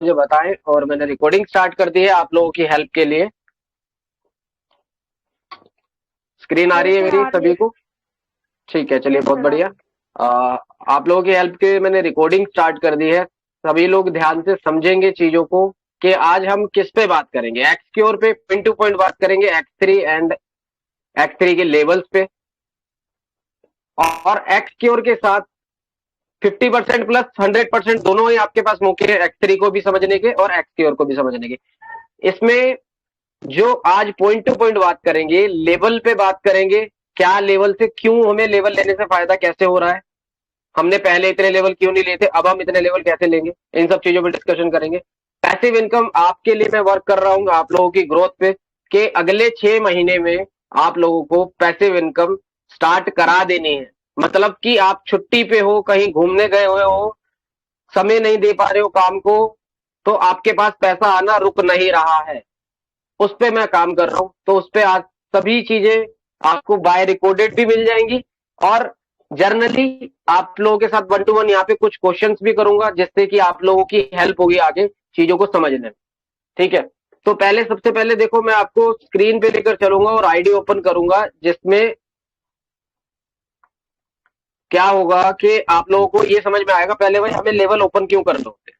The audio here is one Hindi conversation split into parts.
मुझे बताएं और मैंने रिकॉर्डिंग स्टार्ट कर दी है आप लोगों की हेल्प के लिए। स्क्रीन आ रही यस है सर, मेरी आ रही सभी है। को? ठीक है, चलिए यस बहुत सर, आ बढ़िया। रही आ, आप लोगों की हेल्प के लिए मैंने रिकॉर्डिंग स्टार्ट कर दी है। सभी लोग ध्यान से समझेंगे चीजों को कि आज हम किस पे बात करेंगे। एक्स की ओर पे पॉइंट टू पॉइंट बात करेंगे, x three and x three के लेवल्स पे, और एक्स की ओर के साथ 50% प्लस 100% दोनों ही आपके पास मौके हैं, एक्स थ्री को भी समझने के और एक्स की ओर को भी समझने के। इसमें जो आज पॉइंट टू पॉइंट बात करेंगे, लेवल पे बात करेंगे। क्या लेवल से, क्यों हमें लेवल लेने से फायदा कैसे हो रहा है, हमने पहले इतने लेवल क्यों नहीं लिए थे, अब हम इतने लेवल कैसे लेंगे, इन सब चीजों पर डिस्कशन करेंगे। पैसिव इनकम आपके लिए मैं वर्क कर रहा हूँ आप लोगों की ग्रोथ पे, कि अगले 6 महीने में आप लोगों को पैसिव इनकम स्टार्ट करा देनी है। मतलब कि आप छुट्टी पे हो, कहीं घूमने गए हुए हो, समय नहीं दे पा रहे हो काम को, तो आपके पास पैसा आना रुक नहीं रहा है, उस पे मैं काम कर रहा हूं। तो उस पे आज सभी चीजें आपको बाय रिकॉर्डेड भी मिल जाएंगी, और जर्नली आप लोगों के साथ वन टू वन यहाँ पे कुछ क्वेश्चंस भी करूंगा, जिससे कि आप लोगों की हेल्प होगी आगे चीजों को समझने में। ठीक है, तो पहले सबसे पहले देखो, मैं आपको स्क्रीन पे लेकर चलूंगा और आईडी ओपन करूंगा, जिसमें क्या होगा कि आप लोगों को ये समझ में आएगा। पहले भाई हमें लेवल ओपन क्यों करने होते हैं,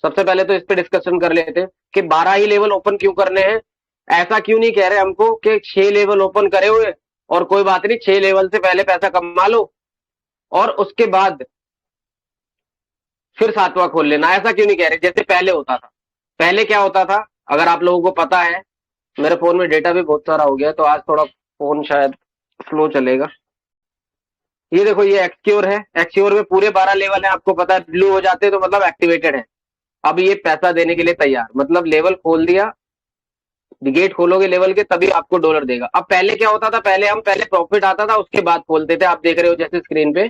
सबसे पहले तो इस पे डिस्कशन कर लेते हैं कि 12 ही लेवल ओपन क्यों करने हैं। ऐसा क्यों नहीं कह रहे हमको कि 6 लेवल ओपन करे हुए और कोई बात नहीं, 6 लेवल से पहले पैसा कमा लो और उसके बाद फिर सातवां खोल लेना। ऐसा क्यों नहीं कह रहे जैसे पहले होता था। पहले क्या होता था, अगर आप लोगों को पता है, मेरे फोन में डेटा भी बहुत सारा हो गया तो आज थोड़ा फोन शायद स्लो चलेगा। ये देखो, ये एक्सक्योर है, एक्सक्योर में पूरे 12 लेवल है, आपको पता है ब्लू हो जाते हैं तो मतलब एक्टिवेटेड है। अब ये पैसा देने के लिए तैयार, मतलब लेवल खोल दिया, गेट खोलोगे लेवल के तभी आपको डॉलर देगा। अब पहले क्या होता था, पहले प्रॉफिट आता था उसके बाद खोलते थे। आप देख रहे हो जैसे स्क्रीन पे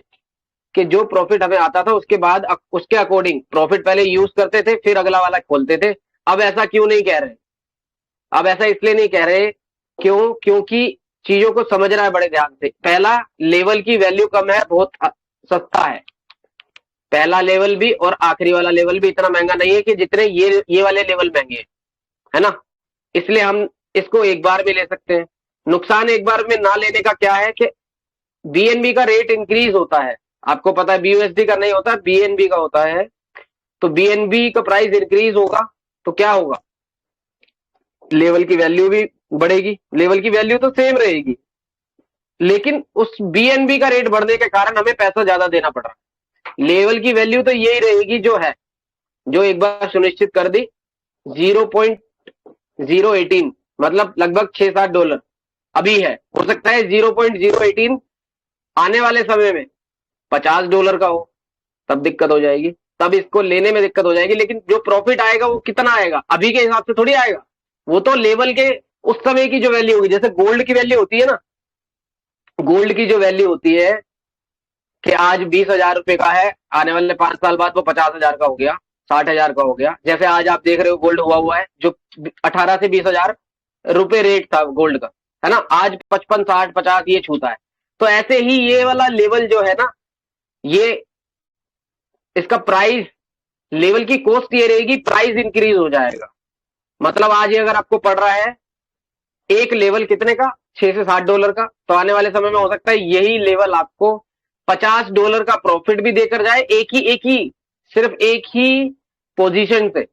कि जो प्रॉफिट हमें आता था उसके बाद उसके अकॉर्डिंग प्रॉफिट पहले यूज करते थे, फिर अगला वाला खोलते थे। अब ऐसा क्यों नहीं कह रहे, अब ऐसा इसलिए नहीं कह रहे, क्योंकि चीजों को समझ रहा है बड़े ध्यान से। पहला लेवल की वैल्यू कम है, बहुत सस्ता है। पहला लेवल भी और आखिरी वाला लेवल भी इतना महंगा नहीं है कि जितने ये वाले लेवल महंगे हैं, है ना। इसलिए हम इसको एक बार में ले सकते हैं। नुकसान एक बार में ना लेने का क्या है कि बीएनबी का रेट इंक्रीज होता है। आपको पता है बीयूएसडी का नहीं होता, बीएनबी का होता है। तो बीएनबी का प्राइस इंक्रीज होगा तो क्या होगा, लेवल की वैल्यू भी बढ़ेगी। लेवल की वैल्यू तो सेम रहेगी, लेकिन उस बीएनबी का रेट बढ़ने के कारण हमें पैसा ज्यादा देना पड़ रहा है। लेवल की वैल्यू तो यही रहेगी जो है, जो एक बार सुनिश्चित कर दी, 0.018, मतलब लगभग 6-7 डॉलर अभी है। हो सकता है 0.018 आने वाले समय में $50 का हो, तब दिक्कत हो जाएगी, तब इसको लेने में दिक्कत हो जाएगी। लेकिन जो प्रॉफिट आएगा वो कितना आएगा, अभी के हिसाब से थोड़ी आएगा। वो तो लेवल के उस समय की जो वैल्यू होगी, जैसे गोल्ड की वैल्यू होती है ना, गोल्ड की जो वैल्यू होती है कि आज 20,000 रुपए का है, आने वाले 5 साल बाद वो 50,000 का हो गया, 60,000 का हो गया। जैसे आज आप देख रहे हो गोल्ड हुआ है जो 18 से 20,000 रुपए रेट था गोल्ड का, है ना, आज 55, 60, 50 ये छूता है। तो ऐसे ही ये वाला लेवल जो है ना, ये इसका प्राइस, लेवल की कॉस्ट ये रहेगी, प्राइस इंक्रीज हो जाएगा। मतलब आज ये अगर आपको पड़ रहा है एक लेवल कितने का, $6 से 7 का, तो आने वाले समय में हो सकता है यही लेवल आपको $50 का प्रॉफिट भी देकर जाए, एक ही सिर्फ एक ही पोजीशन से।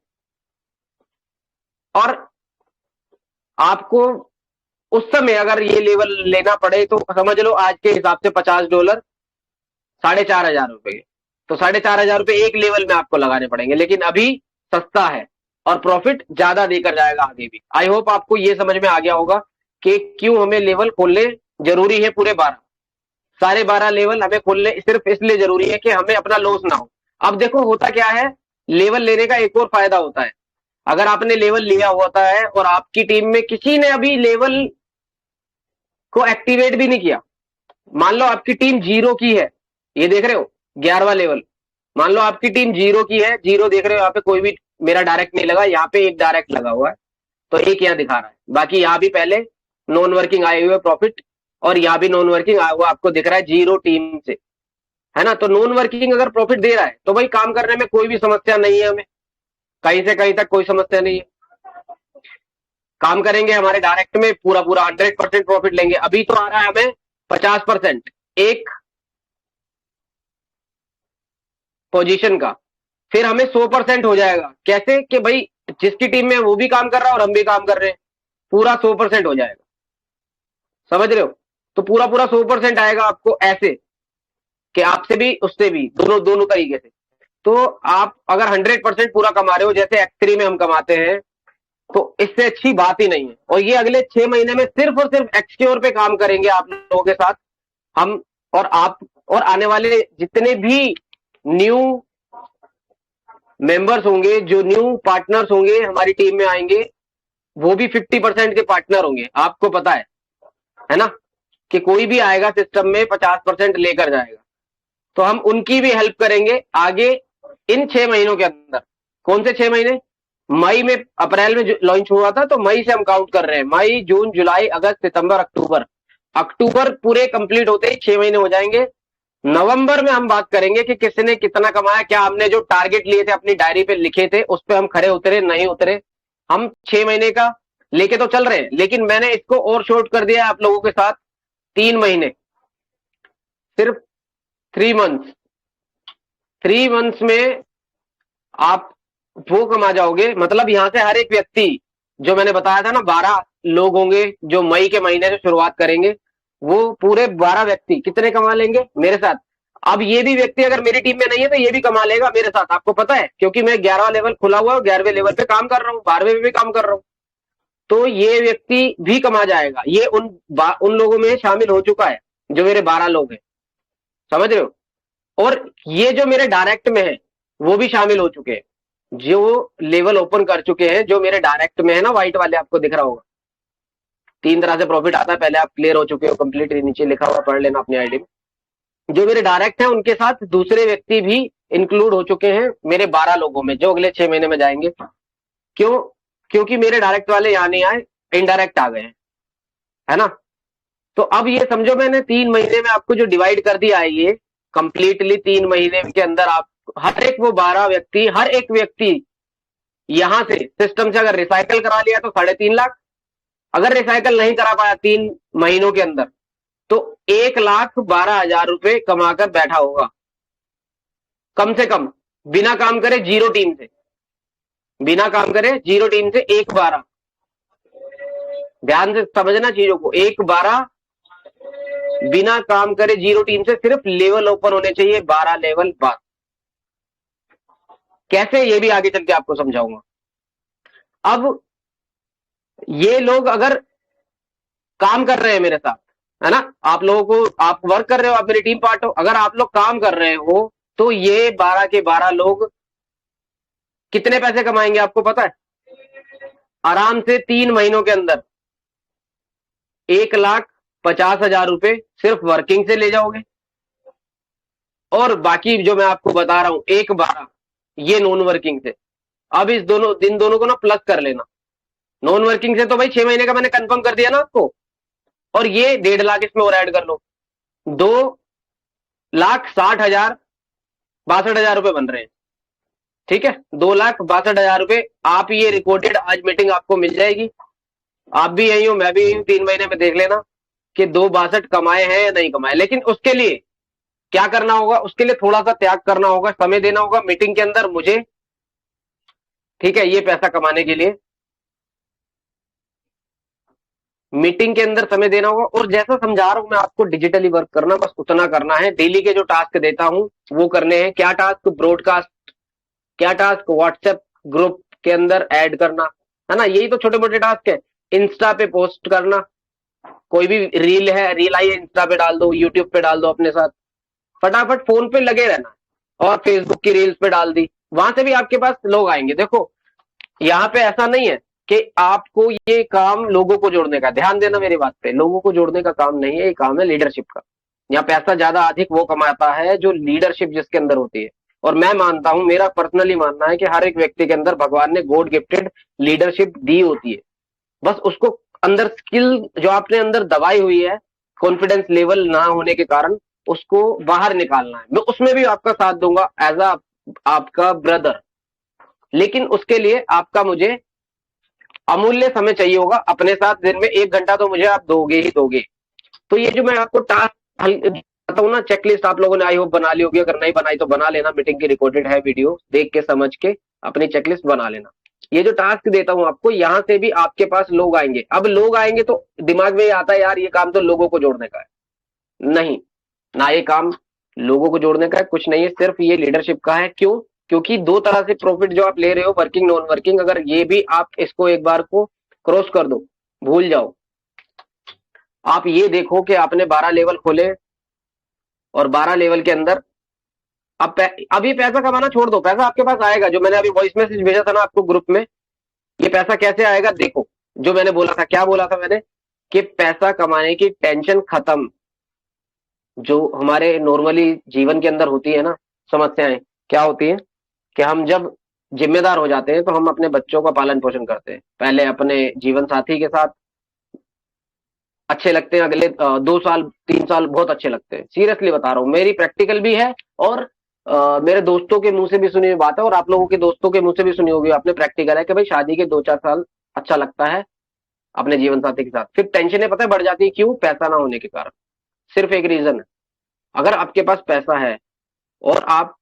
और आपको उस समय अगर ये लेवल लेना पड़े तो समझ लो आज के हिसाब से $50 4,500 रुपए के, तो 4,500 रुपए एक लेवल में आपको लगाने पड़ेंगे। लेकिन अभी सस्ता है और प्रॉफिट ज्यादा देकर जाएगा आगे भी। आई होप आपको ये समझ में आ गया होगा कि क्यों हमें लेवल खोलने जरूरी है। पूरे 12, सारे 12 लेवल हमें खोलने सिर्फ इसलिए जरूरी है कि हमें अपना लॉस ना हो। अब देखो होता क्या है, लेवल लेने का एक और फायदा होता है। अगर आपने लेवल लिया होता है और आपकी टीम में किसी ने अभी लेवल को एक्टिवेट भी नहीं किया, मान लो आपकी टीम जीरो की है, ये देख रहे हो 11वां लेवल, मान लो आपकी टीम जीरो की है, जीरो देख रहे हो यहाँ पे, कोई भी मेरा डायरेक्ट नहीं लगा, यहाँ पे एक डायरेक्ट लगा हुआ है, तो एक यहाँ दिखा रहा है, बाकी यहाँ भी पहले नॉन वर्किंग आए हुए प्रॉफिट, और यहाँ भी नॉन वर्किंग आया हुआ आपको दिख रहा है जीरो टीम से, है ना। तो नॉन वर्किंग अगर प्रॉफिट दे रहा है तो भाई काम करने में कोई भी समस्या नहीं है हमें, कहीं से कहीं तक कोई समस्या नहीं है। काम करेंगे हमारे डायरेक्ट में पूरा पूरा 100% प्रॉफिट लेंगे। अभी तो आ रहा है हमें 50% एक पोजीशन का, फिर हमें 100% हो जाएगा। कैसे कि भाई जिसकी टीम में वो भी काम कर रहा है और हम भी काम कर रहे हैं, पूरा 100% हो जाएगा। समझ रहे हो? तो पूरा पूरा 100% आएगा आपको, ऐसे कि आपसे भी उससे भी, दोनों दोनों तरीके से। तो आप अगर 100% पूरा कमा रहे हो जैसे X3 में हम कमाते हैं, तो इससे अच्छी बात ही नहीं है। और ये अगले 6 महीने में सिर्फ और सिर्फ एक्सक्योर पे काम करेंगे आप लोगों के साथ हम, और आप, और आने वाले जितने भी न्यू मेंबर्स होंगे, जो न्यू पार्टनर्स होंगे हमारी टीम में आएंगे, वो भी 50% के पार्टनर होंगे। आपको पता है ना, कि कोई भी आएगा सिस्टम में 50% लेकर जाएगा। तो हम उनकी भी हेल्प करेंगे आगे इन 6 महीनों के अंदर। कौन से 6 महीने? मई में, अप्रैल में लॉन्च हुआ था, तो मई से हम काउंट कर रहे हैं। मई, जून, जुलाई, अगस्त, सितंबर, अक्टूबर। अक्टूबर पूरे कंप्लीट होते ही 6 महीने हो जाएंगे। नवंबर में हम बात करेंगे कि किसने कितना कमाया, क्या हमने जो टारगेट लिए थे अपनी डायरी पे लिखे थे उस पे हम खरे उतरे नहीं उतरे। हम 6 महीने का लेके तो चल रहे हैं, लेकिन मैंने इसको और शॉर्ट कर दिया है आप लोगों के साथ, 3 महीने, सिर्फ 3 मंथ्स। 3 मंथ्स में आप वो कमा जाओगे। मतलब यहां से हर एक व्यक्ति, जो मैंने बताया था ना 12 लोग होंगे जो मई के महीने से शुरुआत करेंगे, वो पूरे 12 व्यक्ति कितने कमा लेंगे मेरे साथ। अब ये भी व्यक्ति अगर मेरी टीम में नहीं है तो ये भी कमा लेगा मेरे साथ, आपको पता है, क्योंकि मैं 11वां लेवल खुला हुआ है, 11वें लेवल पे काम कर रहा हूँ, 12वें में भी काम कर रहा हूँ। तो ये व्यक्ति भी कमा जाएगा। ये उन लोगों में शामिल हो चुका है जो मेरे 12 लोग हैं। समझ रहे हो? और ये जो मेरे डायरेक्ट में है वो भी शामिल हो चुके हैं, जो लेवल ओपन कर चुके हैं, जो मेरे डायरेक्ट में है ना, व्हाइट वाले, आपको दिख रहा होगा। 3 तरह से प्रॉफिट आता है, पहले आप क्लियर हो चुके हो, कंप्लीट नीचे लिखा हुआ, पढ़ लेना अपनी आईडी में। जो मेरे डायरेक्ट है उनके साथ दूसरे व्यक्ति भी इंक्लूड हो चुके हैं मेरे 12 लोगों में, जो अगले 6 महीने में जाएंगे। क्यों? क्योंकि मेरे डायरेक्ट वाले यहां नहीं आए, इनडायरेक्ट आ गए हैं, है ना। तो अब ये समझो मैंने 3 महीने में आपको जो डिवाइड कर दिया है, ये कंप्लीटली 3 महीने के अंदर आप हर एक वो 12 व्यक्ति, हर एक व्यक्ति यहां से सिस्टम से अगर रिसाइकल करा लिया तो 3.5 लाख। अगर रिसाइकल नहीं करा पाया 3 महीनों के अंदर तो 1,12,000 रुपए कमाकर बैठा होगा, कम से कम, बिना काम करे, जीरो टीम से, बिना काम करे जीरो टीम से 1,12। ध्यान से समझना चीजों को, 1,12 बिना काम करे जीरो टीम से, सिर्फ लेवल ओपन होने चाहिए 12 लेवल बाद। कैसे, ये भी आगे चल के आपको समझाऊंगा। अब ये लोग अगर काम कर रहे हैं मेरे साथ, है ना, आप लोगों को, आप वर्क कर रहे हो, आप मेरी टीम पार्ट हो, अगर आप लोग काम कर रहे हो तो ये 12 के 12 लोग कितने पैसे कमाएंगे आपको पता है? आराम से 3 महीनों के अंदर 1,50,000 रुपए सिर्फ वर्किंग से ले जाओगे। और बाकी जो मैं आपको बता रहा हूं 1,12 ये नॉन वर्किंग से। अब इस दोनों को ना प्लस कर लेना। नॉन वर्किंग से तो भाई 6 महीने का मैंने कंफर्म कर दिया ना आपको, और ये 1.5 लाख इसमें और ऐड कर लो, 2,60,000, 62,000 रुपए बन रहे हैं। ठीक है, 2,62,000 रुपए। आप ये रिकॉर्डेड आज मीटिंग आपको मिल जाएगी, आप भी यही हो, मैं भी यही हूं, 3 महीने में देख लेना कि 2,62 कमाए हैं या नहीं कमाए। लेकिन उसके लिए क्या करना होगा? उसके लिए थोड़ा सा त्याग करना होगा, समय देना होगा मीटिंग के अंदर मुझे, ठीक है, ये पैसा कमाने के लिए मीटिंग के अंदर समय देना होगा। और जैसा समझा रहा हूं मैं आपको, डिजिटली वर्क करना, बस उतना करना है। डेली के जो टास्क देता हूं वो करने हैं। क्या टास्क? ब्रॉडकास्ट, क्या टास्क? व्हाट्सएप ग्रुप के अंदर ऐड करना, है ना, यही तो छोटे मोटे टास्क है। इंस्टा पे पोस्ट करना, कोई भी रील है, रील आई है, इंस्टा पे डाल दो, यूट्यूब पे डाल दो अपने साथ, फटाफट फोन पे लगे रहना। और फेसबुक की रील्स पे डाल दी, वहां से भी आपके पास लोग आएंगे। देखो यहाँ पे ऐसा नहीं है कि आपको ये काम लोगों को जोड़ने का, ध्यान देना मेरी बात पे, लोगों को जोड़ने का काम नहीं है, ये काम है लीडरशिप का। यहाँ पैसा ज्यादा अधिक वो कमाता है जो लीडरशिप जिसके अंदर होती है। और मैं मानता हूं, मेरा पर्सनली मानना है कि हर एक व्यक्ति के अंदर भगवान ने गॉड गिफ्टेड लीडरशिप दी होती है। बस उसको अंदर स्किल जो आपने अंदर दबाई हुई है, कॉन्फिडेंस लेवल ना होने के कारण, उसको बाहर निकालना है। मैं उसमें भी आपका साथ दूंगा एज अ आपका ब्रदर, लेकिन उसके लिए आपका मुझे अमूल्य समय चाहिए होगा अपने साथ। दिन में 1 घंटा तो मुझे आप दोगे ही दोगे। तो ये जो मैं आपको टास्क बताता हूँ ना, चेकलिस्ट आप लोगों ने आई होप बना ली होगी, अगर नहीं बनाई तो बना लेना, मीटिंग की रिकॉर्डेड है वीडियो, देख के समझ के अपनी चेकलिस्ट बना लेना। ये जो टास्क देता हूं आपको, यहां से भी आपके पास लोग आएंगे। अब लोग आएंगे तो दिमाग में ये आता है यार ये काम तो लोगों को जोड़ने का है। नहीं, ना ये काम लोगों को जोड़ने का है, कुछ नहीं है, सिर्फ ये लीडरशिप का है। क्यों? क्योंकि दो तरह से प्रॉफिट जो आप ले रहे हो, वर्किंग नॉन वर्किंग, अगर ये भी आप इसको एक बार को क्रॉस कर दो, भूल जाओ। आप ये देखो कि आपने 12 लेवल खोले और 12 लेवल के अंदर अब ये पैसा कमाना छोड़ दो, पैसा आपके पास आएगा। जो मैंने अभी वॉइस मैसेज भेजा था ना आपको ग्रुप में, ये पैसा कैसे आएगा देखो। जो मैंने बोला था, क्या बोला था मैंने, कि पैसा कमाने की टेंशन खत्म। जो हमारे नॉर्मली जीवन के अंदर होती है ना समस्याएं, क्या होती है कि हम जब जिम्मेदार हो जाते हैं तो हम अपने बच्चों का पालन पोषण करते हैं, पहले अपने जीवन साथी के साथ अच्छे लगते हैं, अगले 2 साल 3 साल बहुत अच्छे लगते हैं। सीरियसली बता रहा हूँ, मेरी प्रैक्टिकल भी है और मेरे दोस्तों के मुंह से भी सुनी हुई बात है, और आप लोगों के दोस्तों के मुंह से भी सुनी होगी आपने, प्रैक्टिकल है कि भाई शादी के 2-4 साल अच्छा लगता है अपने जीवन साथी के साथ, फिर टेंशनें पता है बढ़ जाती है। क्यों? पैसा ना होने के कारण। सिर्फ एक रीजन है, अगर आपके पास पैसा है, और आप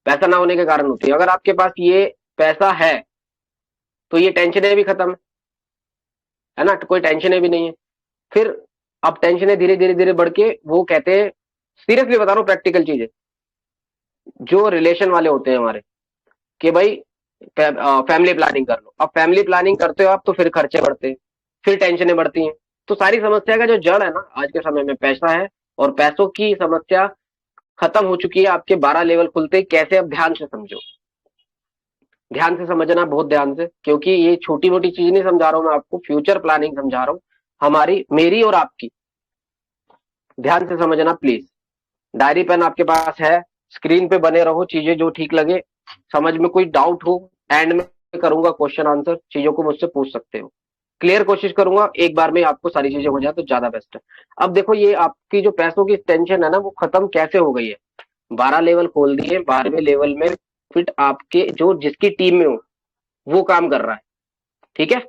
पैसा ना होने के कारण होती है, अगर आपके पास ये पैसा है तो ये टेंशनें भी खत्म है ना, तो कोई टेंशनें भी नहीं है। फिर अब टेंशनें धीरे धीरे धीरे बढ़ के वो कहते हैं, सीरियसली बता रहा हूँ प्रैक्टिकल चीजें, जो रिलेशन वाले होते हैं हमारे, कि भाई फैमिली प्लानिंग कर लो। अब फैमिली प्लानिंग करते हो आप तो फिर खर्चे बढ़ते हैं, फिर टेंशनें बढ़ती हैं। तो सारी समस्या का जो जड़ है ना आज के समय में पैसा है, और पैसों की समस्या खत्म हो चुकी है आपके 12 लेवल खुलते ही। कैसे? अब ध्यान से समझो, ध्यान से समझना, बहुत ध्यान से, क्योंकि ये छोटी मोटी चीज नहीं समझा रहा हूं मैं आपको, फ्यूचर प्लानिंग समझा रहा हूं, हमारी मेरी और आपकी। ध्यान से समझना प्लीज। डायरी पेन आपके पास है, स्क्रीन पे बने रहो, चीजें जो ठीक लगे। समझ में कोई डाउट हो, एंड में करूंगा क्वेश्चन आंसर, चीजों को मुझसे पूछ सकते हो। क्लियर कोशिश करूंगा एक बार में आपको सारी चीजें हो जाए तो ज्यादा बेस्ट है। अब देखो, ये आपकी जो पैसों की टेंशन है ना, वो खत्म कैसे हो गई है। 12 लेवल खोल दिए, 12वें लेवल में फिट आपके जो जिसकी टीम में हो वो काम कर रहा है, ठीक है,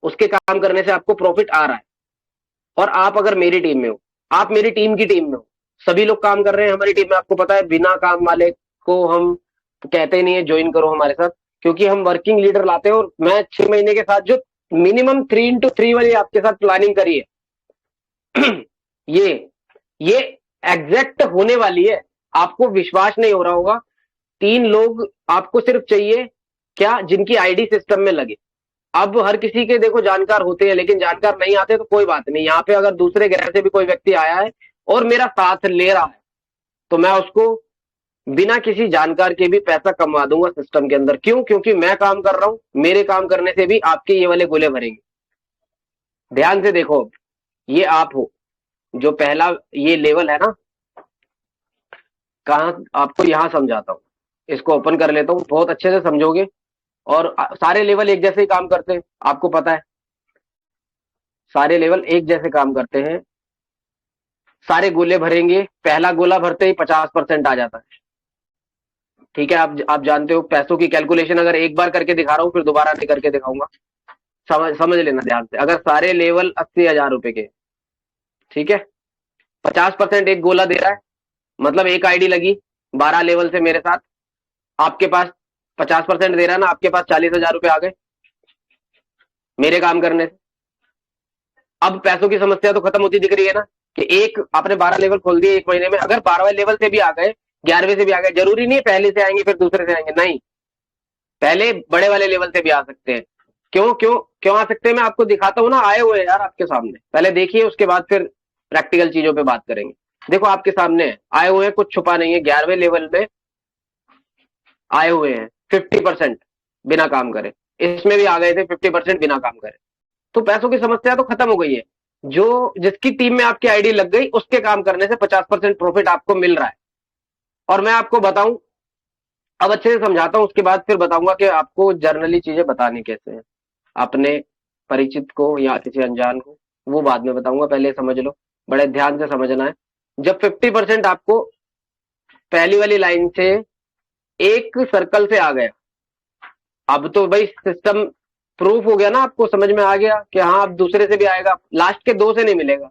उसके काम करने से आपको प्रॉफिट आ रहा है। और आप अगर मेरी टीम में हो, आप मेरी टीम की टीम में हो, सभी लोग काम कर रहे हैं हमारी टीम में। आपको पता है बिना काम वाले को हम कहते ही नहीं है ज्वाइन करो हमारे साथ, क्योंकि हम वर्किंग लीडर लाते हैं। और मैं 6 महीने के साथ जो मिनिमम 3x3 वाली आपके साथ प्लानिंग करी है ये ये एग्जैक्ट होने वाली है। आपको विश्वास नहीं हो रहा होगा, 3 लोग आपको सिर्फ चाहिए क्या, जिनकी आईडी सिस्टम में लगे। अब हर किसी के देखो जानकार होते हैं, लेकिन जानकार नहीं आते तो कोई बात नहीं, यहाँ पे अगर दूसरे ग्रह से भी कोई व्यक्ति आया है और मेरा साथ ले रहा है तो मैं उसको बिना किसी जानकार के भी पैसा कमा दूंगा सिस्टम के अंदर। क्यों? क्योंकि मैं काम कर रहा हूं, मेरे काम करने से भी आपके ये वाले गोले भरेंगे। ध्यान से देखो, ये आप हो, जो पहला ये लेवल है ना, कहा आपको यहां समझाता हूं, इसको ओपन कर लेता हूं, बहुत अच्छे से समझोगे। और सारे लेवल एक जैसे ही काम करते हैं, आपको पता है सारे लेवल एक जैसे काम करते हैं। सारे गोले भरेंगे, पहला गोला भरते ही 50% आ जाता है, ठीक है। आप जानते हो पैसों की कैलकुलेशन, अगर एक बार करके दिखा रहा हूं फिर दोबारा नहीं करके दिखाऊंगा, समझ लेना ध्यान से। अगर सारे लेवल 80,000 रुपए के, ठीक है, 50% एक गोला दे रहा है, मतलब एक आईडी लगी 12 लेवल से मेरे साथ, आपके पास 50% दे रहा है ना, आपके पास 40,000 रुपए आ गए मेरे काम करने से। अब पैसों की समस्या तो खत्म होती दिख रही है ना, कि एक आपने 12 लेवल खोल दिए 1 महीने में। अगर 12वें लेवल से भी आ गए, 11वें से भी आ गए, जरूरी नहीं पहले से आएंगे फिर दूसरे से आएंगे, नहीं, पहले बड़े वाले लेवल से भी आ सकते हैं। क्यों क्यों क्यों आ सकते हैं, मैं आपको दिखाता हूं ना, आए हुए हैं यार आपके सामने, पहले देखिए उसके बाद फिर प्रैक्टिकल चीजों पे बात करेंगे। देखो आपके सामने है, आए हुए हैं, कुछ छुपा नहीं है। 11वें लेवल में आए हुए हैं 50% बिना काम करे, इसमें भी आ गए थे 50% बिना काम करे। तो पैसों की समस्या तो खत्म हो गई है। जो जिसकी टीम में आपकी आईडी लग गई, उसके काम करने से 50% प्रॉफिट आपको मिल रहा है। और मैं आपको बताऊं, अब अच्छे से समझाता हूं, उसके बाद फिर बताऊंगा कि आपको जर्नली चीजें बतानी कैसे हैं, अपने परिचित को या किसी अनजान को, वो बाद में बताऊंगा, पहले समझ लो, बड़े ध्यान से समझना है। जब 50% आपको पहली वाली लाइन से एक सर्कल से आ गया, अब तो भाई सिस्टम प्रूफ हो गया ना, आपको समझ में आ गया कि हाँ अब दूसरे से भी आएगा, लास्ट के दो से नहीं मिलेगा,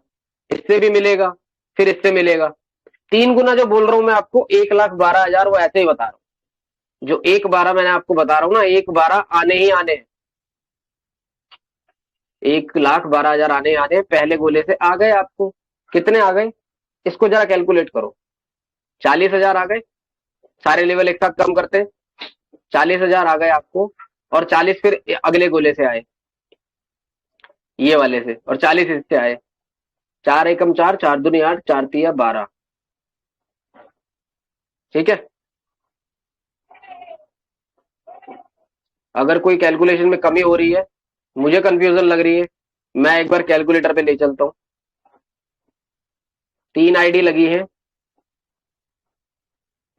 इससे भी मिलेगा, फिर इससे मिलेगा। 3 गुना जो बोल रहा हूं मैं आपको, 1,12,000, वो ऐसे ही बता रहा हूँ। जो 1,12 मैंने आपको बता रहा हूँ ना, 1,12 आने ही आने हैं। 1,12,000 आने ही आने हैं, पहले गोले से आ गए आपको। कितने आ गए, इसको जरा कैलकुलेट करो। 40,000 आ गए, सारे लेवल एक साथ कम करते हैं। 40,000 आ गए आपको, और 40 फिर अगले गोले से आए, ये वाले से, और 40 इससे आए। 4 एकम 4, 4 दूनी 8, 4 तिया 12। ठीक है। अगर कोई कैलकुलेशन में कमी हो रही है, मुझे कंफ्यूजन लग रही है, मैं एक बार कैलकुलेटर पे ले चलता हूँ। 3 आईडी लगी है,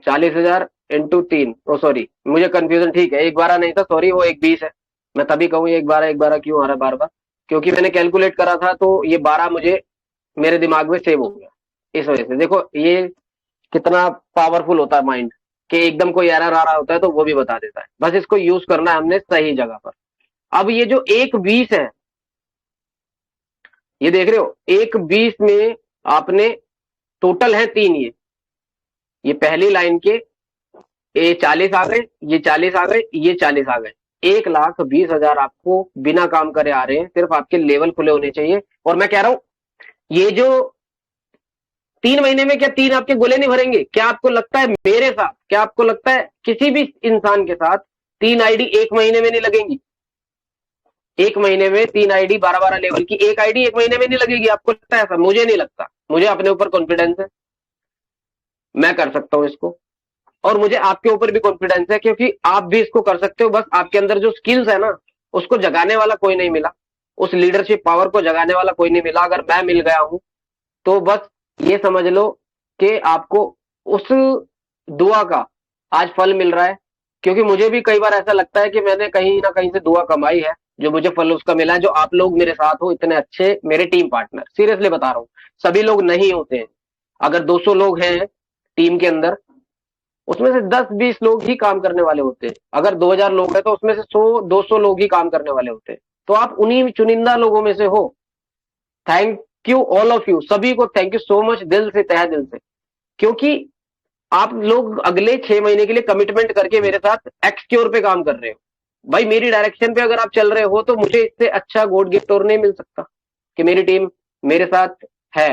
40,000 इंटू 3, ओ सॉरी मुझे कंफ्यूजन, ठीक है 1,12 नहीं था, सॉरी वो 1,20 है। मैं तभी कहूँ 1,12 1,12 क्यों आ रहा है बार बार, क्योंकि मैंने कैलकुलेट करा था तो ये 12 मुझे मेरे दिमाग में सेव हो गया। इस वजह से देखो ये कितना पावरफुल होता है माइंड, कि एकदम कोई एरर आ रहा होता है तो वो भी बता देता है। बस इसको यूज करना है हमने सही जगह पर। अब ये जो 1,20 है, ये देख रहे हो 1,20 में आपने टोटल है 3, ये पहली लाइन के, ये 40 आ गए, ये 40 आ गए, ये 40 आ गए। 1,20,000 आपको बिना काम करे आ रहे हैं, सिर्फ आपके लेवल खुले होने चाहिए। और मैं कह रहा हूं ये जो 3 महीने में क्या 3 आपके गोले नहीं भरेंगे? क्या आपको लगता है मेरे साथ, क्या आपको लगता है किसी भी इंसान के साथ 3 आईडी 1 महीने में नहीं लगेंगी? 1 महीने में 3 आईडी 12-12 लेवल की, एक आईडी 1 महीने में नहीं लगेगी? आपको लगता है ऐसा? मुझे नहीं लगता। मुझे अपने ऊपर कॉन्फिडेंस है, मैं कर सकता हूं इसको। और मुझे आपके ऊपर भी कॉन्फिडेंस है, क्योंकि आप भी इसको कर सकते हो। बस आपके अंदर जो स्किल्स है ना, उसको जगाने वाला कोई नहीं मिला, उस लीडरशिप पावर को जगाने वाला कोई नहीं मिला। अगर मैं मिल गया हूं तो बस ये समझ लो कि आपको उस दुआ का आज फल मिल रहा है। क्योंकि मुझे भी कई बार ऐसा लगता है कि मैंने कहीं ना कहीं से दुआ कमाई है, जो मुझे फल उसका मिला है। जो आप लोग मेरे साथ हो, इतने अच्छे मेरे टीम पार्टनर, सीरियसली बता रहा हूं, सभी लोग नहीं होते हैं। अगर 200 लोग हैं टीम के अंदर, उसमें से 10-20 लोग ही काम करने वाले होते हैं। अगर 2,000 लोग हैं तो उसमें से 100-200 लोग ही काम करने वाले होते हैं। तो आप उन्हीं चुनिंदा लोगों में से हो। Thank you all of you, सभी को थैंक यू सो मच, दिल से, तहे दिल से। क्योंकि आप लोग अगले 6 महीने के लिए कमिटमेंट करके मेरे साथ एक्सक्योर पे काम कर रहे हो। भाई मेरी डायरेक्शन पे अगर आप चल रहे हो तो मुझे इससे अच्छा गॉड गिफ्ट और नहीं मिल सकता कि मेरी टीम मेरे साथ है।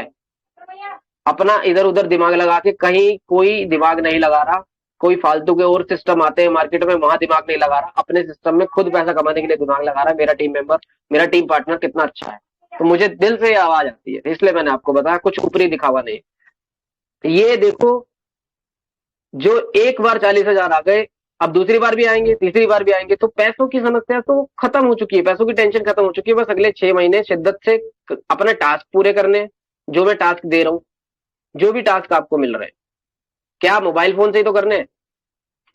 अपना इधर उधर दिमाग लगा के, कहीं कोई दिमाग नहीं लगा रहा, कोई फालतू के और सिस्टम आते हैं मार्केट में, वहां दिमाग नहीं लगा रहा, अपने सिस्टम में खुद पैसा कमाने के लिए दिमाग लगा रहा है। मेरा टीम मेंबर, मेरा टीम पार्टनर कितना अच्छा है, तो मुझे दिल से ये आवाज आती है। इसलिए मैंने आपको बताया, कुछ ऊपरी दिखावा नहीं। तो ये देखो, जो एक बार 40,000 आ गए, अब दूसरी बार भी आएंगे, तीसरी बार भी आएंगे, तो पैसों की समस्या तो खत्म हो चुकी है, पैसों की टेंशन खत्म हो चुकी है। बस अगले 6 महीने शिद्दत से अपने टास्क पूरे करने हैं। जो मैं टास्क दे रहा हूं, जो भी टास्क आपको मिल रहे हैं, क्या मोबाइल फोन से ही तो करने हैं?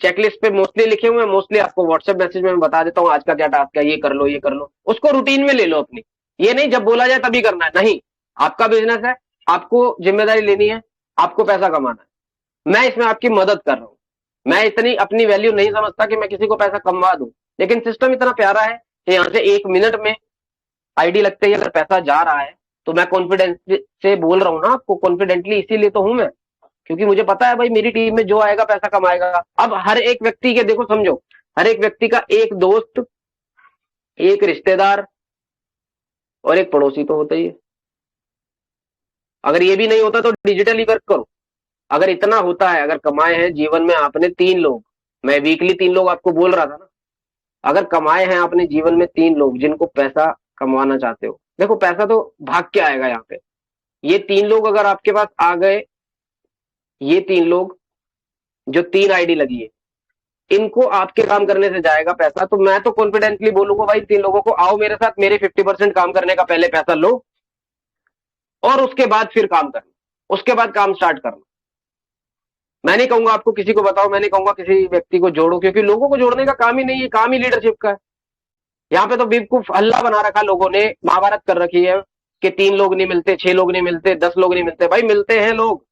चेकलिस्ट पे मोस्टली लिखे हुए हैं, मोस्टली आपको व्हाट्सएप मैसेज में मैं बता देता हूँ आज का क्या टास्क है, ये कर लो, ये कर लो। उसको रूटीन में ले लो अपनी। ये नहीं जब बोला जाए तभी करना है, नहीं। आपका बिजनेस है, आपको जिम्मेदारी लेनी है, आपको पैसा कमाना है। मैं इसमें आपकी मदद कर रहा हूँ। मैं इतनी अपनी वैल्यू नहीं समझता कि मैं किसी को पैसा कमवा दूं, लेकिन सिस्टम इतना प्यारा है कि यहाँ से 1 मिनट में आईडी लगते ही अगर पैसा जा रहा है, तो मैं कॉन्फिडेंस से बोल रहा हूँ ना आपको, कॉन्फिडेंटली इसीलिए तो हूं मैं, क्योंकि मुझे पता है भाई मेरी टीम में जो आएगा पैसा कमाएगा। अब हर एक व्यक्ति के देखो, समझो, हर एक व्यक्ति का एक दोस्त, एक रिश्तेदार और एक पड़ोसी तो होता ही है। अगर ये भी नहीं होता तो डिजिटली वर्क करो। अगर इतना होता है, अगर कमाए हैं जीवन में आपने 3 लोग, मैं वीकली 3 लोग आपको बोल रहा था ना, अगर कमाए हैं आपने जीवन में 3 लोग जिनको पैसा कमाना चाहते हो, देखो पैसा तो भाग के आएगा यहाँ पे। ये 3 लोग अगर आपके पास आ गए, ये 3 लोग जो 3 आईडी लगी है, इनको आपके काम करने से जाएगा पैसा, तो मैं तो कॉन्फिडेंटली बोलूंगा भाई 3 लोगों को, आओ मेरे साथ, मेरे 50% काम करने का पहले पैसा लो, और उसके बाद फिर काम करना, उसके बाद काम स्टार्ट करना। मैं नहीं कहूंगा आपको किसी को बताओ, मैं नहीं कहूंगा किसी व्यक्ति को जोड़ो, क्योंकि लोगों को जोड़ने का काम ही नहीं है, काम ही लीडरशिप का है। यहाँ पे तो बेवकूफ हल्ला बना रखा लोगों ने, महाभारत कर रखी है कि 3 लोग नहीं मिलते, 6 लोग नहीं मिलते, 10 लोग नहीं मिलते। भाई मिलते हैं लोग,